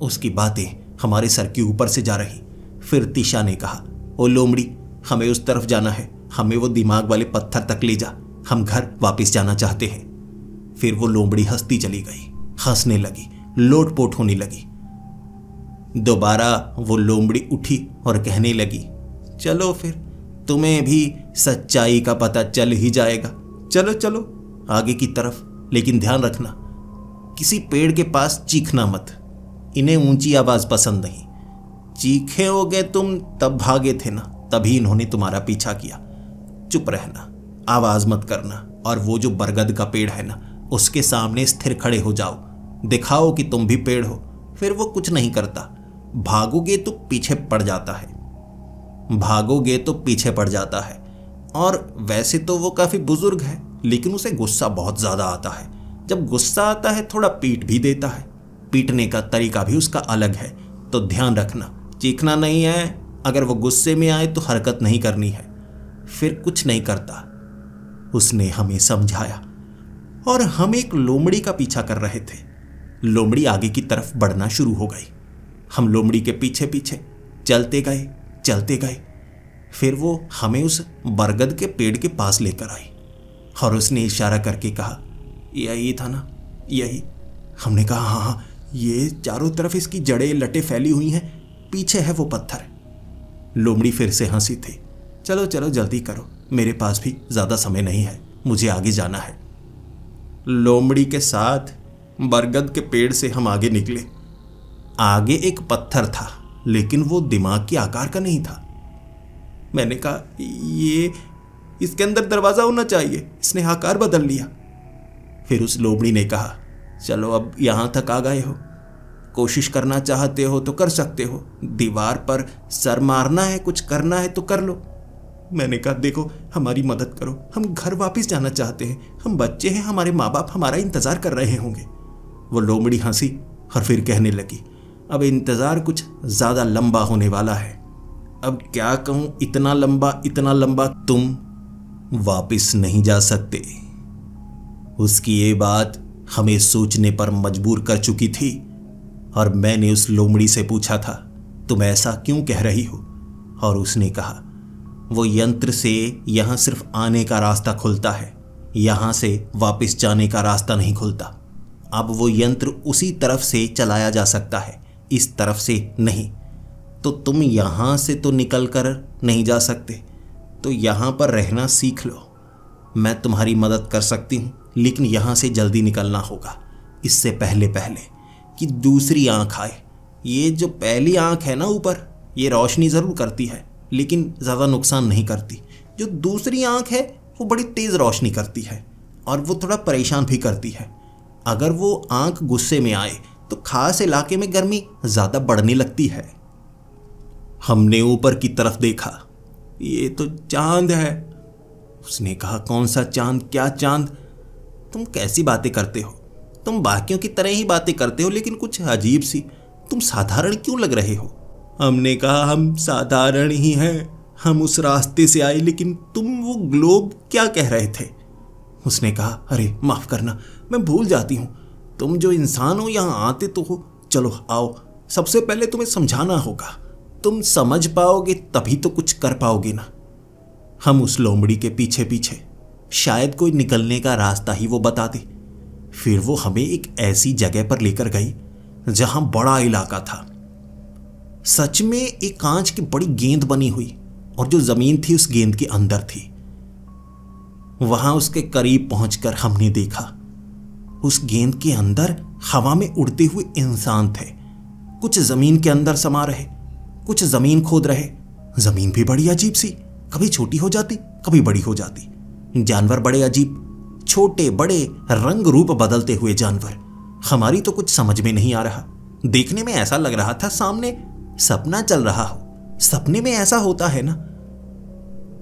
उसकी बातें हमारे सर के ऊपर से जा रही। फिर तीशा ने कहा, ओ लोमड़ी, हमें उस तरफ जाना है, हमें वो दिमाग वाले पत्थर तक ले जा, हम घर वापस जाना चाहते हैं। फिर वो लोमड़ी हंसती चली गई, हंसने लगी, लोटपोट होने लगी। दोबारा वो लोमड़ी उठी और कहने लगी, चलो फिर तुम्हें भी सच्चाई का पता चल ही जाएगा, चलो चलो आगे की तरफ, लेकिन ध्यान रखना किसी पेड़ के पास चीखना मत, इन्हें ऊंची आवाज पसंद नहीं। चीखे होगे तुम तब भागे थे ना, तभी इन्होंने तुम्हारा पीछा किया। चुप रहना, आवाज मत करना, और वो जो बरगद का पेड़ है ना, उसके सामने स्थिर खड़े हो जाओ, दिखाओ कि तुम भी पेड़ हो। फिर वो कुछ नहीं करता, भागोगे तो पीछे पड़ जाता है, भागोगे तो पीछे पड़ जाता है। और वैसे तो वो काफी बुजुर्ग है, लेकिन उसे गुस्सा बहुत ज्यादा आता है। जब गुस्सा आता है थोड़ा पीट भी देता है, पीटने का तरीका भी उसका अलग है। तो ध्यान रखना, चीखना नहीं है, अगर वो गुस्से में आए तो हरकत नहीं करनी है। फिर कुछ नहीं करता, उसने हमें समझाया। और हम एक लोमड़ी का पीछा कर रहे थे। लोमड़ी आगे की तरफ बढ़ना शुरू हो गई, हम लोमड़ी के पीछे पीछे चलते गए चलते गए। फिर वो हमें उस बरगद के पेड़ के पास लेकर आई और उसने इशारा करके कहा, यही था ना, यही। हमने कहा, हाँ हाँ, ये चारों तरफ इसकी जड़ें लटें फैली हुई हैं, पीछे है वो पत्थर। लोमड़ी फिर से हंसी थी, चलो चलो जल्दी करो, मेरे पास भी ज्यादा समय नहीं है, मुझे आगे जाना है। लोमड़ी के साथ बरगद के पेड़ से हम आगे निकले। आगे एक पत्थर था, लेकिन वो दिमाग के आकार का नहीं था। मैंने कहा, ये इसके अंदर दरवाजा होना चाहिए, इसने आकार बदल लिया। फिर उस लोमड़ी ने कहा, चलो अब यहां तक आ गए हो, कोशिश करना चाहते हो तो कर सकते हो, दीवार पर सर मारना है, कुछ करना है तो कर लो। मैंने कहा, देखो हमारी मदद करो, हम घर वापस जाना चाहते हैं, हम बच्चे हैं, हमारे माँ बाप हमारा इंतजार कर रहे होंगे। वो लोमड़ी हंसी और फिर कहने लगी, अब इंतजार कुछ ज्यादा लंबा होने वाला है। अब क्या कहूं, इतना लंबा तुम वापस नहीं जा सकते। उसकी ये बात हमें सोचने पर मजबूर कर चुकी थी और मैंने उस लोमड़ी से पूछा था, तुम ऐसा क्यों कह रही हो? और उसने कहा, वो यंत्र से यहां सिर्फ आने का रास्ता खुलता है, यहां से वापस जाने का रास्ता नहीं खुलता। अब वो यंत्र उसी तरफ से चलाया जा सकता है, इस तरफ से नहीं। तो तुम यहां से तो निकल कर नहीं जा सकते, तो यहां पर रहना सीख लो। मैं तुम्हारी मदद कर सकती हूं, लेकिन यहां से जल्दी निकलना होगा, इससे पहले कि दूसरी आंख आए। ये जो पहली आंख है ना ऊपर, ये रोशनी जरूर करती है, लेकिन ज़्यादा नुकसान नहीं करती। जो दूसरी आँख है वो बड़ी तेज़ रोशनी करती है और वो थोड़ा परेशान भी करती है। अगर वो आँख गुस्से में आए तो खास इलाके में गर्मी ज़्यादा बढ़ने लगती है। हमने ऊपर की तरफ देखा, ये तो चांद है। उसने कहा, कौन सा चांद? क्या चांद? तुम कैसी बातें करते हो? तुम बाकियों की तरह ही बातें करते हो, लेकिन कुछ अजीब सी। तुम साधारण क्यों लग रहे हो? हमने कहा, हम साधारण ही हैं, हम उस रास्ते से आए, लेकिन तुम वो ग्लोब क्या कह रहे थे? उसने कहा, अरे माफ करना, मैं भूल जाती हूँ। तुम जो इंसान हो यहाँ आते तो हो। चलो आओ, सबसे पहले तुम्हें समझाना होगा। तुम समझ पाओगे तभी तो कुछ कर पाओगे ना। हम उस लोमड़ी के पीछे पीछे, शायद कोई निकलने का रास्ता ही वो बता दे। फिर वो हमें एक ऐसी जगह पर लेकर गई जहां बड़ा इलाका था। सच में एक कांच की बड़ी गेंद बनी हुई, और जो जमीन थी उस गेंद के अंदर थी। वहां उसके करीब पहुंचकर हमने देखा, उस गेंद के अंदर हवा में उड़ते हुए इंसान थे। कुछ जमीन के अंदर समा रहे, कुछ जमीन खोद रहे। जमीन भी बड़ी अजीब सी, कभी छोटी हो जाती, कभी बड़ी हो जाती। जानवर बड़े अजीब, छोटे बड़े, रंग रूप बदलते हुए जानवर। हमारी तो कुछ समझ में नहीं आ रहा। देखने में ऐसा लग रहा था सामने सपना चल रहा हो। सपने में ऐसा होता है ना।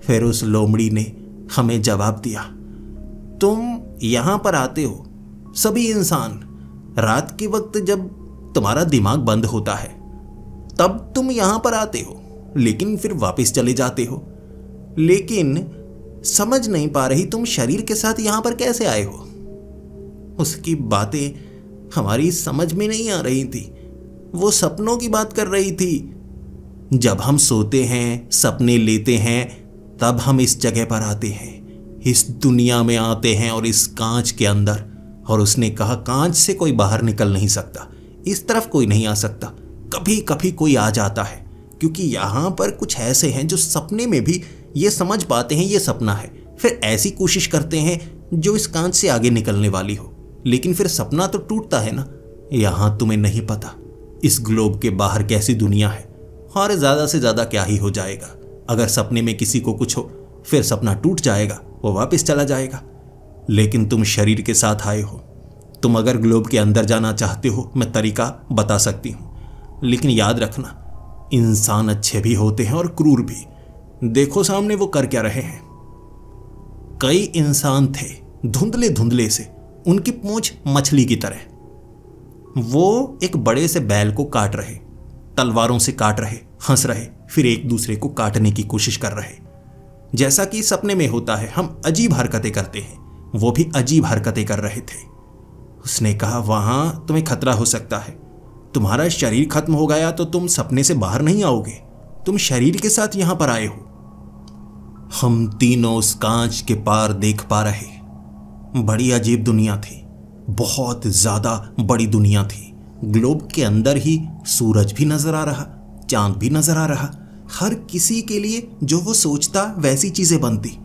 फिर उस लोमड़ी ने हमें जवाब दिया, तुम यहां पर आते हो सभी इंसान रात के वक्त, जब तुम्हारा दिमाग बंद होता है तब तुम यहां पर आते हो, लेकिन फिर वापस चले जाते हो। लेकिन समझ नहीं पा रही तुम शरीर के साथ यहां पर कैसे आए हो। उसकी बातें हमारी समझ में नहीं आ रही थी। वो सपनों की बात कर रही थी। जब हम सोते हैं, सपने लेते हैं, तब हम इस जगह पर आते हैं, इस दुनिया में आते हैं और इस कांच के अंदर। और उसने कहा, कांच से कोई बाहर निकल नहीं सकता, इस तरफ कोई नहीं आ सकता। कभी कभी कोई आ जाता है, क्योंकि यहां पर कुछ ऐसे हैं जो सपने में भी ये समझ पाते हैं ये सपना है, फिर ऐसी कोशिश करते हैं जो इस कांच से आगे निकलने वाली हो, लेकिन फिर सपना तो टूटता है ना। यहां तुम्हें नहीं पता इस ग्लोब के बाहर कैसी दुनिया है, और ज्यादा से ज्यादा क्या ही हो जाएगा। अगर सपने में किसी को कुछ हो, फिर सपना टूट जाएगा, वो वापस चला जाएगा। लेकिन तुम शरीर के साथ आए हो। तुम अगर ग्लोब के अंदर जाना चाहते हो, मैं तरीका बता सकती हूं, लेकिन याद रखना, इंसान अच्छे भी होते हैं और क्रूर भी। देखो सामने वो कर क्या रहे हैं। कई इंसान थे धुंधले धुंधले से, उनकी पूंछ मछली की तरह। वो एक बड़े से बैल को काट रहे, तलवारों से काट रहे, हंस रहे, फिर एक दूसरे को काटने की कोशिश कर रहे। जैसा कि सपने में होता है, हम अजीब हरकतें करते हैं, वो भी अजीब हरकतें कर रहे थे। उसने कहा, वहां तुम्हें खतरा हो सकता है। तुम्हारा शरीर खत्म हो गया तो तुम सपने से बाहर नहीं आओगे, तुम शरीर के साथ यहां पर आए हो। हम तीनों उस कांच के पार देख पा रहे। बड़ी अजीब दुनिया थी, बहुत ज्यादा बड़ी दुनिया थी। ग्लोब के अंदर ही सूरज भी नजर आ रहा, चांद भी नजर आ रहा। हर किसी के लिए जो वो सोचता वैसी चीजें बनती,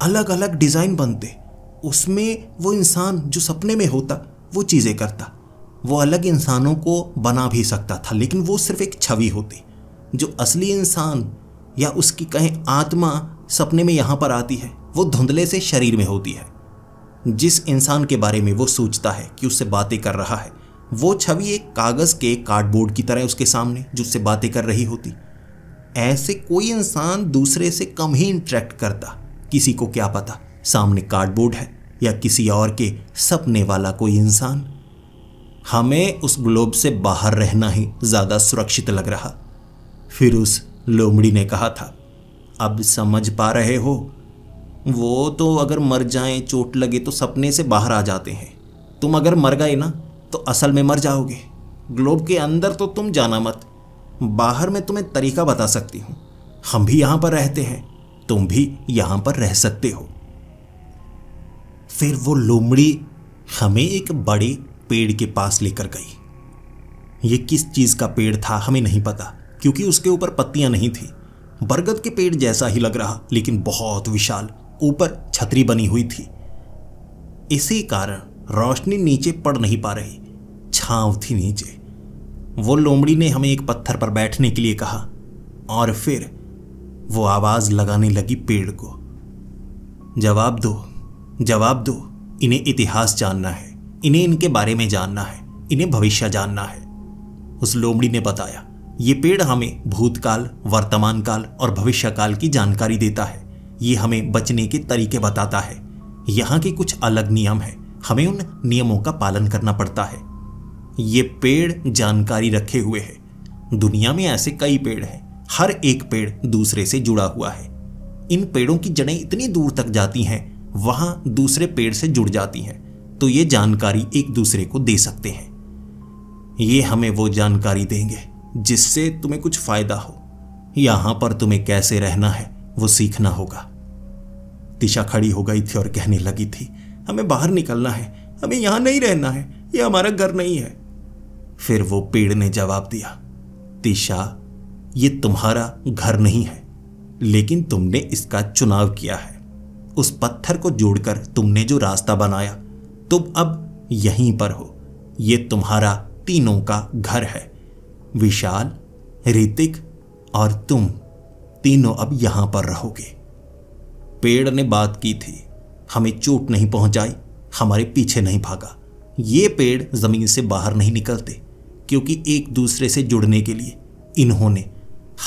अलग अलग डिजाइन बनते। उसमें वो इंसान जो सपने में होता वो चीजें करता। वो अलग इंसानों को बना भी सकता था, लेकिन वो सिर्फ एक छवि होती। जो असली इंसान या उसकी कहें आत्मा सपने में यहाँ पर आती है, वो धुंधले से शरीर में होती है। जिस इंसान के बारे में वो सोचता है कि उससे बातें कर रहा है, वो छवि एक कागज के कार्डबोर्ड की तरह उसके सामने जो उससे बातें कर रही होती। ऐसे कोई इंसान दूसरे से कम ही इंटरेक्ट करता। किसी को क्या पता सामने कार्डबोर्ड है या किसी और के सपने वाला कोई इंसान। हमें उस ग्लोब से बाहर रहना ही ज्यादा सुरक्षित लग रहा। फिर उस लोमड़ी ने कहा था, अब समझ पा रहे हो, वो तो अगर मर जाएं, चोट लगे तो सपने से बाहर आ जाते हैं। तुम अगर मर गए ना तो असल में मर जाओगे। ग्लोब के अंदर तो तुम जाना मत, बाहर मैं तुम्हें तरीका बता सकती हूँ। हम भी यहाँ पर रहते हैं, तुम भी यहाँ पर रह सकते हो। फिर वो लोमड़ी हमें एक बड़े पेड़ के पास लेकर गई। ये किस चीज का पेड़ था हमें नहीं पता, क्योंकि उसके ऊपर पत्तियां नहीं थी। बरगद के पेड़ जैसा ही लग रहा, लेकिन बहुत विशाल, ऊपर छतरी बनी हुई थी। इसी कारण रोशनी नीचे पड़ नहीं पा रही, छांव थी नीचे। वो लोमड़ी ने हमें एक पत्थर पर बैठने के लिए कहा और फिर वो आवाज लगाने लगी पेड़ को। जवाब दो, जवाब दो, इन्हें इतिहास जानना है, इन्हें इनके बारे में जानना है, इन्हें भविष्य जानना है। उस लोमड़ी ने बताया, ये पेड़ हमें भूतकाल, वर्तमान काल और भविष्य काल की जानकारी देता है। ये हमें बचने के तरीके बताता है। यहाँ के कुछ अलग नियम हैं, हमें उन नियमों का पालन करना पड़ता है। ये पेड़ जानकारी रखे हुए है। दुनिया में ऐसे कई पेड़ हैं, हर एक पेड़ दूसरे से जुड़ा हुआ है। इन पेड़ों की जड़ें इतनी दूर तक जाती हैं, वहां दूसरे पेड़ से जुड़ जाती हैं, तो ये जानकारी एक दूसरे को दे सकते हैं। ये हमें वो जानकारी देंगे जिससे तुम्हें कुछ फायदा हो। यहां पर तुम्हें कैसे रहना है वो सीखना होगा। तिशा खड़ी हो गई थी और कहने लगी थी, हमें बाहर निकलना है, हमें यहां नहीं रहना है, ये हमारा घर नहीं है। फिर वो पेड़ ने जवाब दिया, तिशा, ये तुम्हारा घर नहीं है, लेकिन तुमने इसका चुनाव किया है। उस पत्थर को जोड़कर तुमने जो रास्ता बनाया, तुम अब यहीं पर हो। ये तुम्हारा तीनों का घर है। विशाल, ऋतिक और तुम तीनों अब यहां पर रहोगे। पेड़ ने बात की थी, हमें चोट नहीं पहुंचाई, हमारे पीछे नहीं भागा। ये पेड़ जमीन से बाहर नहीं निकलते, क्योंकि एक दूसरे से जुड़ने के लिए इन्होंने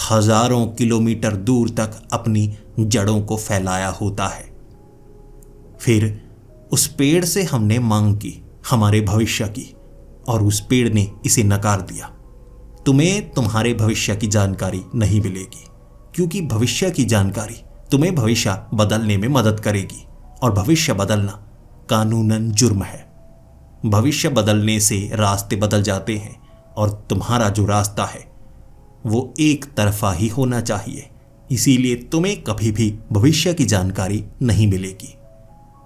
हजारों किलोमीटर दूर तक अपनी जड़ों को फैलाया होता है। फिर उस पेड़ से हमने मांग की हमारे भविष्य की, और उस पेड़ ने इसे नकार दिया। तुम्हें तुम्हारे भविष्य की जानकारी नहीं मिलेगी, क्योंकि भविष्य की जानकारी तुम्हें भविष्य बदलने में मदद करेगी, और भविष्य बदलना कानूनन जुर्म है। भविष्य बदलने से रास्ते बदल जाते हैं, और तुम्हारा जो रास्ता है वो एक तरफा ही होना चाहिए। इसीलिए तुम्हें कभी भी भविष्य की जानकारी नहीं मिलेगी।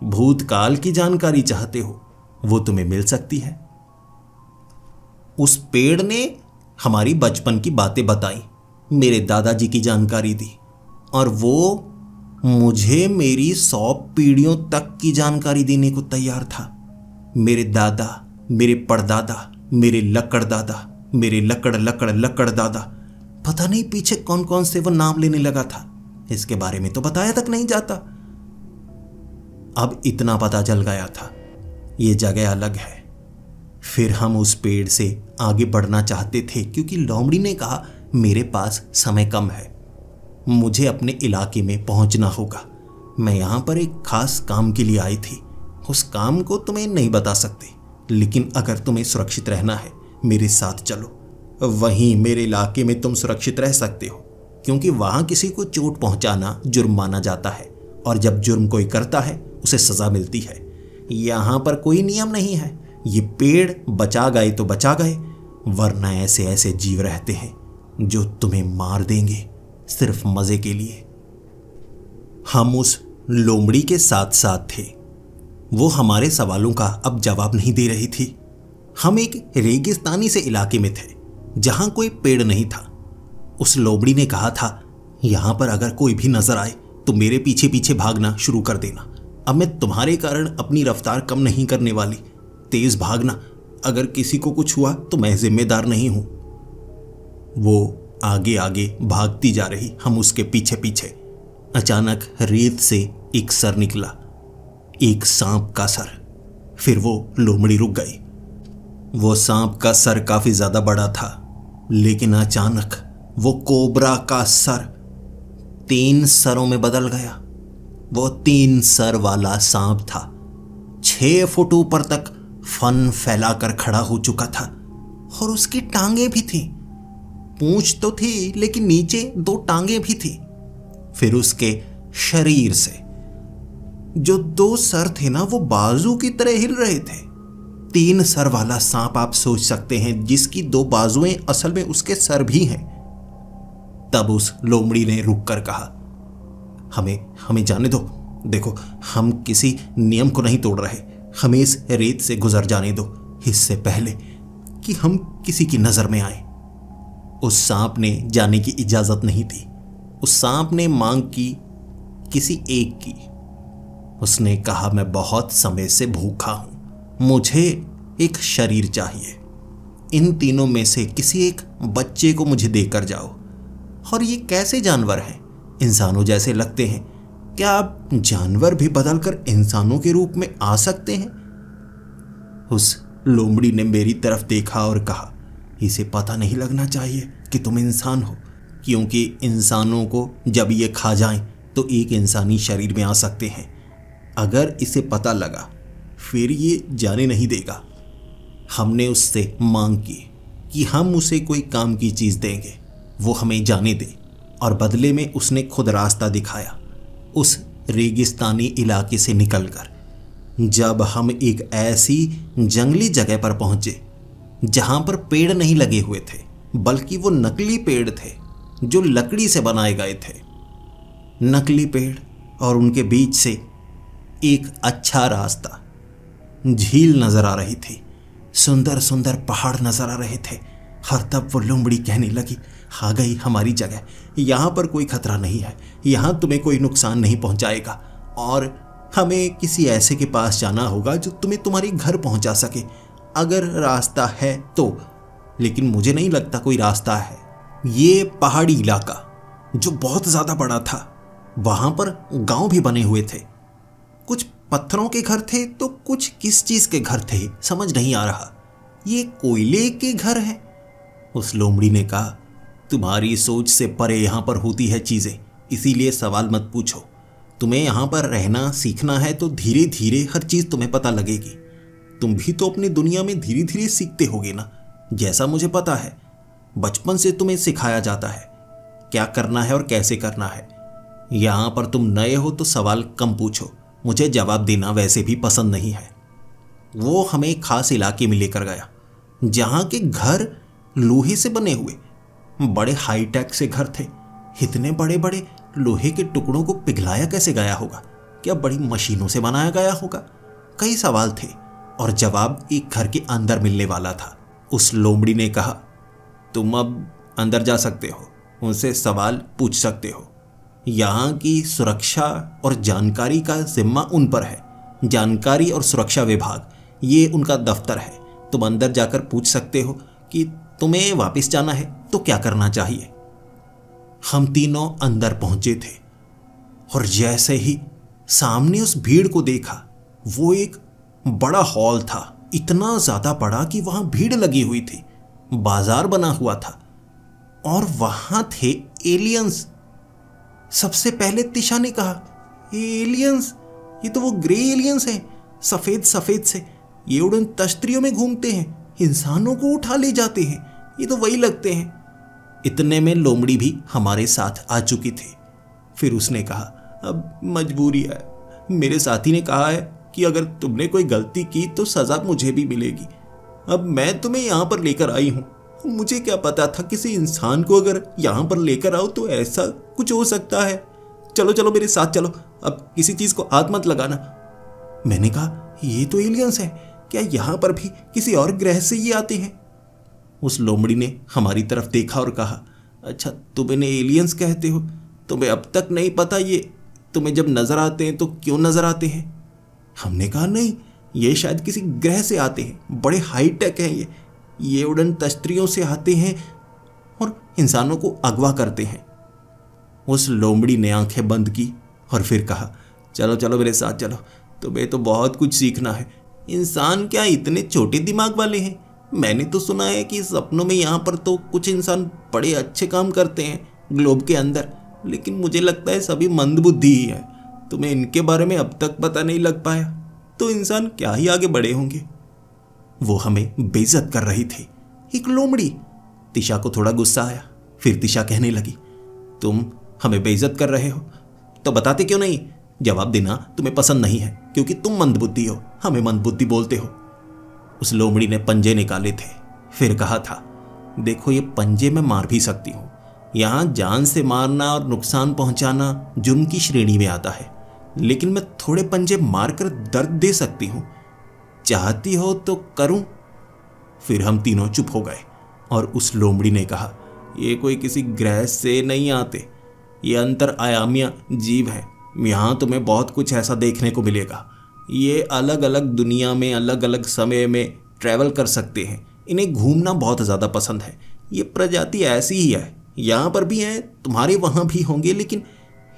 भूतकाल की जानकारी चाहते हो, वो तुम्हें मिल सकती है। उस पेड़ ने हमारी बचपन की बातें बताई, मेरे दादाजी की जानकारी दी, और वो मुझे मेरी 100 पीढ़ियों तक की जानकारी देने को तैयार था। मेरे दादा, मेरे परदादा, मेरे लकड़ दादा, मेरे लकड़ लकड़ लकड़ दादा, पता नहीं पीछे कौन कौन से वो नाम लेने लगा था। इसके बारे में तो बताया तक नहीं जाता। अब इतना पता चल गया था, ये जगह अलग है। फिर हम उस पेड़ से आगे बढ़ना चाहते थे, क्योंकि लोमड़ी ने कहा, मेरे पास समय कम है, मुझे अपने इलाके में पहुंचना होगा। मैं यहां पर एक खास काम के लिए आई थी। उस काम को तुम्हें नहीं बता सकते, लेकिन अगर तुम्हें सुरक्षित रहना है, मेरे साथ चलो। वहीं मेरे इलाके में तुम सुरक्षित रह सकते हो, क्योंकि वहां किसी को चोट पहुंचाना जुर्म माना जाता है, और जब जुर्म कोई करता है उसे सजा मिलती है। यहां पर कोई नियम नहीं है। ये पेड़ बचा गए तो बचा गए, वरना ऐसे ऐसे जीव रहते हैं जो तुम्हें मार देंगे सिर्फ मजे के लिए। हम उस लोमड़ी के साथ साथ थे। वो हमारे सवालों का अब जवाब नहीं दे रही थी। हम एक रेगिस्तानी से इलाके में थे, जहां कोई पेड़ नहीं था। उस लोमड़ी ने कहा था, यहां पर अगर कोई भी नजर आए तो मेरे पीछे पीछे भागना शुरू कर देना। अब मैं तुम्हारे कारण अपनी रफ्तार कम नहीं करने वाली। तेज भागना, अगर किसी को कुछ हुआ तो मैं जिम्मेदार नहीं हूं। वो आगे आगे भागती जा रही, हम उसके पीछे पीछे। अचानक रेत से एक सर निकला, एक सांप का सर। फिर वो लोमड़ी रुक गई। वो सांप का सर काफी ज्यादा बड़ा था, लेकिन अचानक वो कोबरा का सर 3 सरों में बदल गया। वो 3 सर वाला सांप था। 6 फुट ऊपर तक फन फैलाकर खड़ा हो चुका था, और उसकी टांगे भी थी। पूंछ तो थी, लेकिन नीचे 2 टांगे भी थी। फिर उसके शरीर से जो 2 सर थे ना, वो बाजू की तरह हिल रहे थे। 3 सर वाला सांप आप सोच सकते हैं, जिसकी 2 बाजुएं असल में उसके सर भी हैं। तब उस लोमड़ी ने रुक कर कहा, हमें जाने दो। देखो, हम किसी नियम को नहीं तोड़ रहे। हमें इस रेत से गुजर जाने दो, इससे पहले कि हम किसी की नजर में आए। उस सांप ने जाने की इजाजत नहीं दी। उस सांप ने मांग की किसी एक की। उसने कहा, मैं बहुत समय से भूखा हूं, मुझे एक शरीर चाहिए। इन तीनों में से किसी एक बच्चे को मुझे देकर जाओ। और ये कैसे जानवर हैं? इंसानों जैसे लगते हैं। क्या आप जानवर भी बदलकर इंसानों के रूप में आ सकते हैं? उस लोमड़ी ने मेरी तरफ देखा और कहा, इसे पता नहीं लगना चाहिए कि तुम इंसान हो, क्योंकि इंसानों को जब ये खा जाएं तो एक इंसानी शरीर में आ सकते हैं। अगर इसे पता लगा फिर ये जाने नहीं देगा। हमने उससे मांग की कि हम उसे कोई काम की चीज़ देंगे, वो हमें जाने दे, और बदले में उसने खुद रास्ता दिखाया उस रेगिस्तानी इलाके से निकलकर। जब हम एक ऐसी जंगली जगह पर पहुंचे जहां पर पेड़ नहीं लगे हुए थे, बल्कि वो नकली पेड़ थे जो लकड़ी से बनाए गए थे। नकली पेड़ और उनके बीच से एक अच्छा रास्ता, झील नजर आ रही थी, सुंदर सुंदर पहाड़ नजर आ रहे थे। हर तब वो लोमड़ी कहने लगी, आ गई हमारी जगह, यहाँ पर कोई खतरा नहीं है, यहाँ तुम्हें कोई नुकसान नहीं पहुँचाएगा, और हमें किसी ऐसे के पास जाना होगा जो तुम्हें तुम्हारे घर पहुँचा सके, अगर रास्ता है तो। लेकिन मुझे नहीं लगता कोई रास्ता है। ये पहाड़ी इलाका जो बहुत ज़्यादा बड़ा था, वहाँ पर गांव भी बने हुए थे। कुछ पत्थरों के घर थे तो कुछ किस चीज़ के घर थे समझ नहीं आ रहा। ये कोयले के घर हैं। उस लोमड़ी ने कहा, तुम्हारी सोच से परे यहाँ पर होती है चीज़ें, इसीलिए सवाल मत पूछो। तुम्हें यहाँ पर रहना सीखना है तो धीरे धीरे हर चीज़ तुम्हें पता लगेगी। तुम भी तो अपनी दुनिया में धीरे धीरे सीखते होगे ना। जैसा मुझे पता है, बचपन से तुम्हें सिखाया जाता है क्या करना है और कैसे करना है। यहाँ पर तुम नए हो तो सवाल कम पूछो, मुझे जवाब देना वैसे भी पसंद नहीं है। वो हमें खास इलाके में लेकर गया जहाँ के घर लोहे से बने हुए, बड़े हाईटेक से घर थे। इतने बड़े बड़े लोहे के टुकड़ों को पिघलाया कैसे गया होगा? क्या बड़ी मशीनों से बनाया गया होगा? कई सवाल थे और जवाब एक घर के अंदर मिलने वाला था। उस लोमड़ी ने कहा, तुम अब अंदर जा सकते हो, उनसे सवाल पूछ सकते हो। यहाँ की सुरक्षा और जानकारी का जिम्मा उन पर है। जानकारी और सुरक्षा विभाग, ये उनका दफ्तर है। तुम अंदर जाकर पूछ सकते हो कि तुम्हें वापस जाना है तो क्या करना चाहिए। हम तीनों अंदर पहुंचे थे और जैसे ही सामने उस भीड़ को देखा, वो एक बड़ा हॉल था, इतना ज्यादा बड़ा कि वहां भीड़ लगी हुई थी, बाजार बना हुआ था और वहां थे एलियंस। सबसे पहले तिशा ने कहा, एलियंस, ये तो वो ग्रे एलियंस हैं, सफेद सफेद से, ये उड़न तश्तरियों में घूमते हैं, इंसानों को उठा ले जाते हैं, ये तो वही लगते हैं। इतने में लोमड़ी भी हमारे साथ आ चुकी थी। फिर उसने कहा, अब मजबूरी है। मेरे साथी ने कहा है कि अगर तुमने कोई गलती की तो सजा मुझे भी मिलेगी। अब मैं तुम्हें यहाँ पर लेकर आई हूँ। मुझे क्या पता था किसी इंसान को अगर यहाँ पर लेकर आओ तो ऐसा कुछ हो सकता है। चलो चलो मेरे साथ चलो, अब किसी चीज को हाथ मत लगाना। मैंने कहा, ये तो एलियंस है, क्या यहाँ पर भी किसी और ग्रह से ये आते हैं? उस लोमड़ी ने हमारी तरफ देखा और कहा, अच्छा तुम इन्हें एलियंस कहते हो? तुम्हें अब तक नहीं पता ये तुम्हें जब नजर आते हैं तो क्यों नजर आते हैं? हमने कहा, नहीं, ये शायद किसी ग्रह से आते हैं, बड़े हाईटेक हैं ये उड़न तश्तरियों से आते हैं और इंसानों को अगवा करते हैं। उस लोमड़ी ने आंखें बंद की और फिर कहा, चलो चलो मेरे साथ चलो, तुम्हें तो बहुत कुछ सीखना है। इंसान क्या इतने छोटे दिमाग वाले हैं? मैंने तो सुना है कि सपनों में यहाँ पर तो कुछ इंसान बड़े अच्छे काम करते हैं ग्लोब के अंदर, लेकिन मुझे लगता है सभी मंदबुद्धि ही है। तुम्हें इनके बारे में अब तक पता नहीं लग पाया तो इंसान क्या ही आगे बढ़े होंगे। वो हमें बेइज्जत कर रही थी, एक लोमड़ी। तिशा को थोड़ा गुस्सा आया। फिर तिशा कहने लगी, तुम हमें बेइज्जत कर रहे हो तो बताते क्यों नहीं? जवाब देना तुम्हें पसंद नहीं है क्योंकि तुम मंदबुद्धि हो, हमें मंदबुद्धि बोलते हो। उस लोमड़ी ने पंजे निकाले थे। फिर कहा था, देखो ये पंजे मैं मार भी सकती हूँ। यहाँ जान से मारना और नुकसान पहुँचाना जुर्म की श्रेणी में आता है, लेकिन मैं थोड़े पंजे मारकर दर्द दे सकती हूँ। चाहती हो तो करूं? फिर हम तीनों चुप हो गए और उस लोमड़ी ने कहा, ये कोई किसी ग्रह से नहीं आते, ये अंतर आयामीय जीव है। यहाँ तुम्हें बहुत कुछ ऐसा देखने को मिलेगा। ये अलग अलग दुनिया में अलग अलग समय में ट्रैवल कर सकते हैं। इन्हें घूमना बहुत ज़्यादा पसंद है। ये प्रजाति ऐसी ही है, यहाँ पर भी हैं, तुम्हारे वहाँ भी होंगे, लेकिन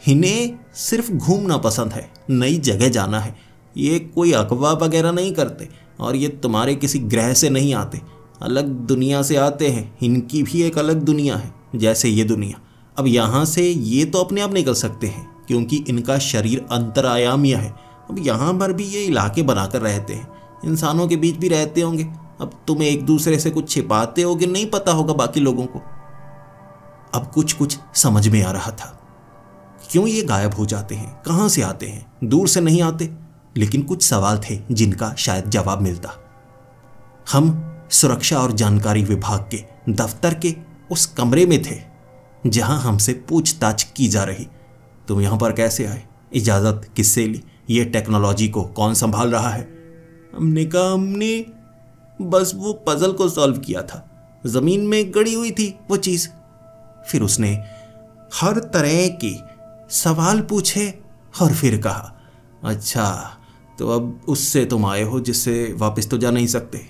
इन्हें सिर्फ घूमना पसंद है, नई जगह जाना है। ये कोई अफवाह वगैरह नहीं करते और ये तुम्हारे किसी ग्रह से नहीं आते, अलग दुनिया से आते हैं। इनकी भी एक अलग दुनिया है जैसे ये दुनिया। अब यहाँ से ये तो अपने आप निकल सकते हैं क्योंकि इनका शरीर अंतरायामीय है। अब यहाँ पर भी ये इलाके बनाकर रहते हैं, इंसानों के बीच भी रहते होंगे। अब तुम एक दूसरे से कुछ छिपाते होगे, नहीं पता होगा बाकी लोगों को। अब कुछ कुछ समझ में आ रहा था, क्यों ये गायब हो जाते हैं, कहाँ से आते हैं, दूर से नहीं आते। लेकिन कुछ सवाल थे जिनका शायद जवाब मिलता। हम सुरक्षा और जानकारी विभाग के दफ्तर के उस कमरे में थे जहां हमसे पूछताछ की जा रही। तुम यहां पर कैसे आए, इजाजत किससे ली, ये टेक्नोलॉजी को कौन संभाल रहा है? हमने कहा हमने बस वो पजल को सॉल्व किया था, जमीन में गड़ी हुई थी वो चीज। फिर उसने हर तरह के सवाल पूछे और फिर कहा, अच्छा तो अब उससे तुम आए हो जिससे वापस तो जा नहीं सकते,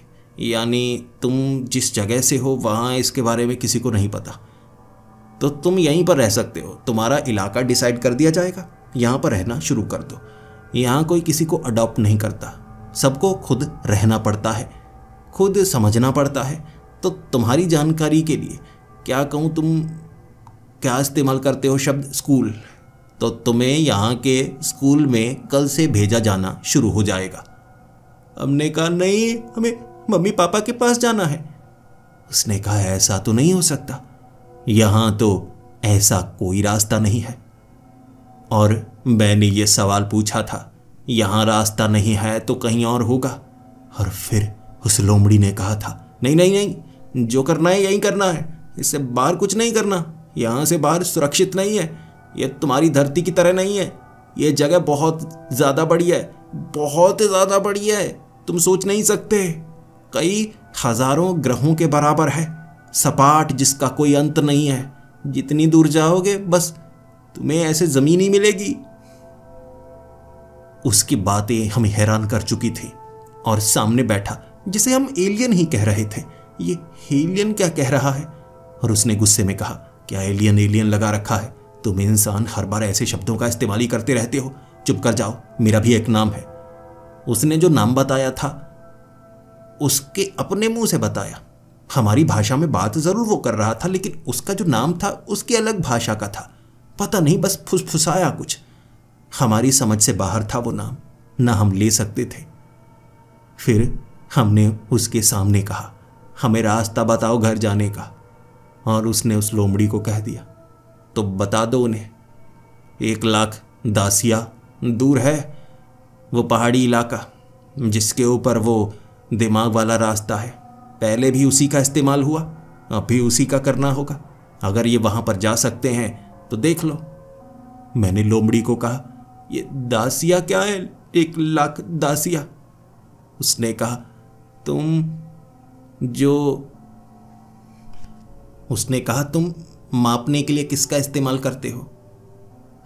यानी तुम जिस जगह से हो वहाँ इसके बारे में किसी को नहीं पता, तो तुम यहीं पर रह सकते हो। तुम्हारा इलाका डिसाइड कर दिया जाएगा, यहाँ पर रहना शुरू कर दो। यहाँ कोई किसी को अडॉप्ट नहीं करता, सबको खुद रहना पड़ता है, खुद समझना पड़ता है। तो तुम्हारी जानकारी के लिए क्या कहूँ, तुम क्या इस्तेमाल करते हो शब्द स्कूल, तो तुम्हें यहाँ के स्कूल में कल से भेजा जाना शुरू हो जाएगा। हमने कहा नहीं, हमें मम्मी पापा के पास जाना है। उसने कहा ऐसा तो नहीं हो सकता, यहाँ तो ऐसा कोई रास्ता नहीं है। और मैंने ये सवाल पूछा था, यहाँ रास्ता नहीं है तो कहीं और होगा। और फिर उस लोमड़ी ने कहा था, नहीं नहीं नहीं, जो करना है यही करना है, इससे बाहर कुछ नहीं करना, यहाँ से बाहर सुरक्षित नहीं है, ये तुम्हारी धरती की तरह नहीं है, ये जगह बहुत ज़्यादा बढ़िया है, बहुत ज़्यादा बढ़िया है, तुम सोच नहीं सकते, कई हजारों ग्रहों के बराबर है, सपाट जिसका कोई अंत नहीं है। जितनी दूर जाओगे बस तुम्हें ऐसे ज़मीन ही मिलेगी। उसकी बातें हमें हैरान कर चुकी थी और सामने बैठा जिसे हम एलियन ही कह रहे थे, ये एलियन क्या कह रहा है? और उसने गुस्से में कहा, क्या एलियन एलियन लगा रखा है? तुम इंसान हर बार ऐसे शब्दों का इस्तेमाल ही करते रहते हो, चुप कर जाओ, मेरा भी एक नाम है। उसने जो नाम बताया था उसके अपने मुंह से बताया। हमारी भाषा में बात जरूर वो कर रहा था, लेकिन उसका जो नाम था उसकी अलग भाषा का था, पता नहीं बस फुसफुसाया कुछ। हमारी समझ से बाहर था वो नाम, ना हम ले सकते थे। फिर हमने उसके सामने कहा, हमें रास्ता बताओ घर जाने का। और उसने उस लोमड़ी को कह दिया, तो बता दो उन्हें, 1 लाख दासिया दूर है वो पहाड़ी इलाका जिसके ऊपर वो दिमाग वाला रास्ता है। पहले भी उसी का इस्तेमाल हुआ, अब भी उसी का करना होगा। अगर ये वहां पर जा सकते हैं तो देख लो। मैंने लोमड़ी को कहा, ये दासिया क्या है, 1 लाख दासिया? उसने कहा, उसने कहा तुम मापने के लिए किसका इस्तेमाल करते हो?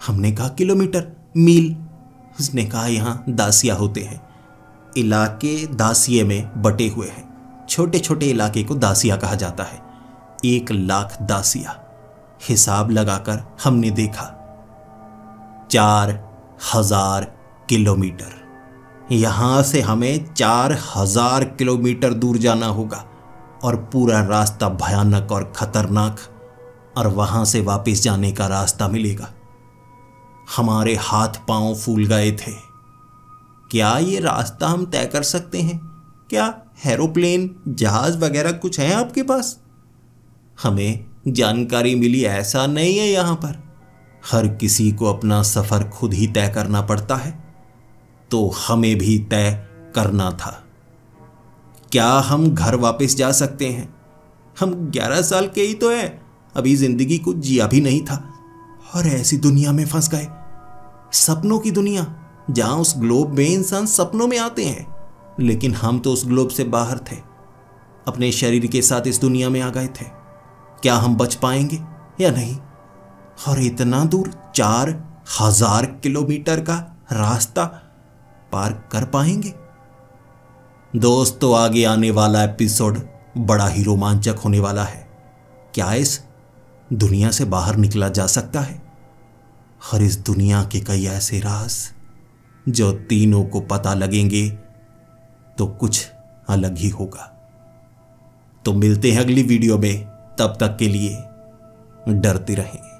हमने कहा किलोमीटर, मील। उसने कहा यहाँ दासिया होते हैं, इलाके दासिये में बटे हुए हैं, छोटे छोटे इलाके को दासिया कहा जाता है। 1 लाख दासिया। हिसाब लगाकर हमने देखा 4000 किलोमीटर। यहां से हमें 4000 किलोमीटर दूर जाना होगा और पूरा रास्ता भयानक और खतरनाक, और वहां से वापस जाने का रास्ता मिलेगा। हमारे हाथ पांव फूल गए थे। क्या ये रास्ता हम तय कर सकते हैं? क्या एरोप्लेन, जहाज वगैरह कुछ है आपके पास? हमें जानकारी मिली ऐसा नहीं है, यहां पर हर किसी को अपना सफर खुद ही तय करना पड़ता है, तो हमें भी तय करना था। क्या हम घर वापस जा सकते हैं? हम 11 साल के ही तो हैं, अभी जिंदगी को जिया भी नहीं था और ऐसी दुनिया में फंस गए, सपनों की दुनिया, जहां उस ग्लोब में इंसान सपनों में आते हैं, लेकिन हम तो उस ग्लोब से बाहर थे, अपने शरीर के साथ इस दुनिया में आ गए थे। क्या हम बच पाएंगे या नहीं? और इतना दूर 4000 किलोमीटर का रास्ता पार कर पाएंगे? दोस्तों, आगे आने वाला एपिसोड बड़ा ही रोमांचक होने वाला है। क्या इस दुनिया से बाहर निकला जा सकता है? और इस दुनिया के कई ऐसे राज जो तीनों को पता लगेंगे तो कुछ अलग ही होगा। तो मिलते हैं अगली वीडियो में, तब तक के लिए डरते रहें।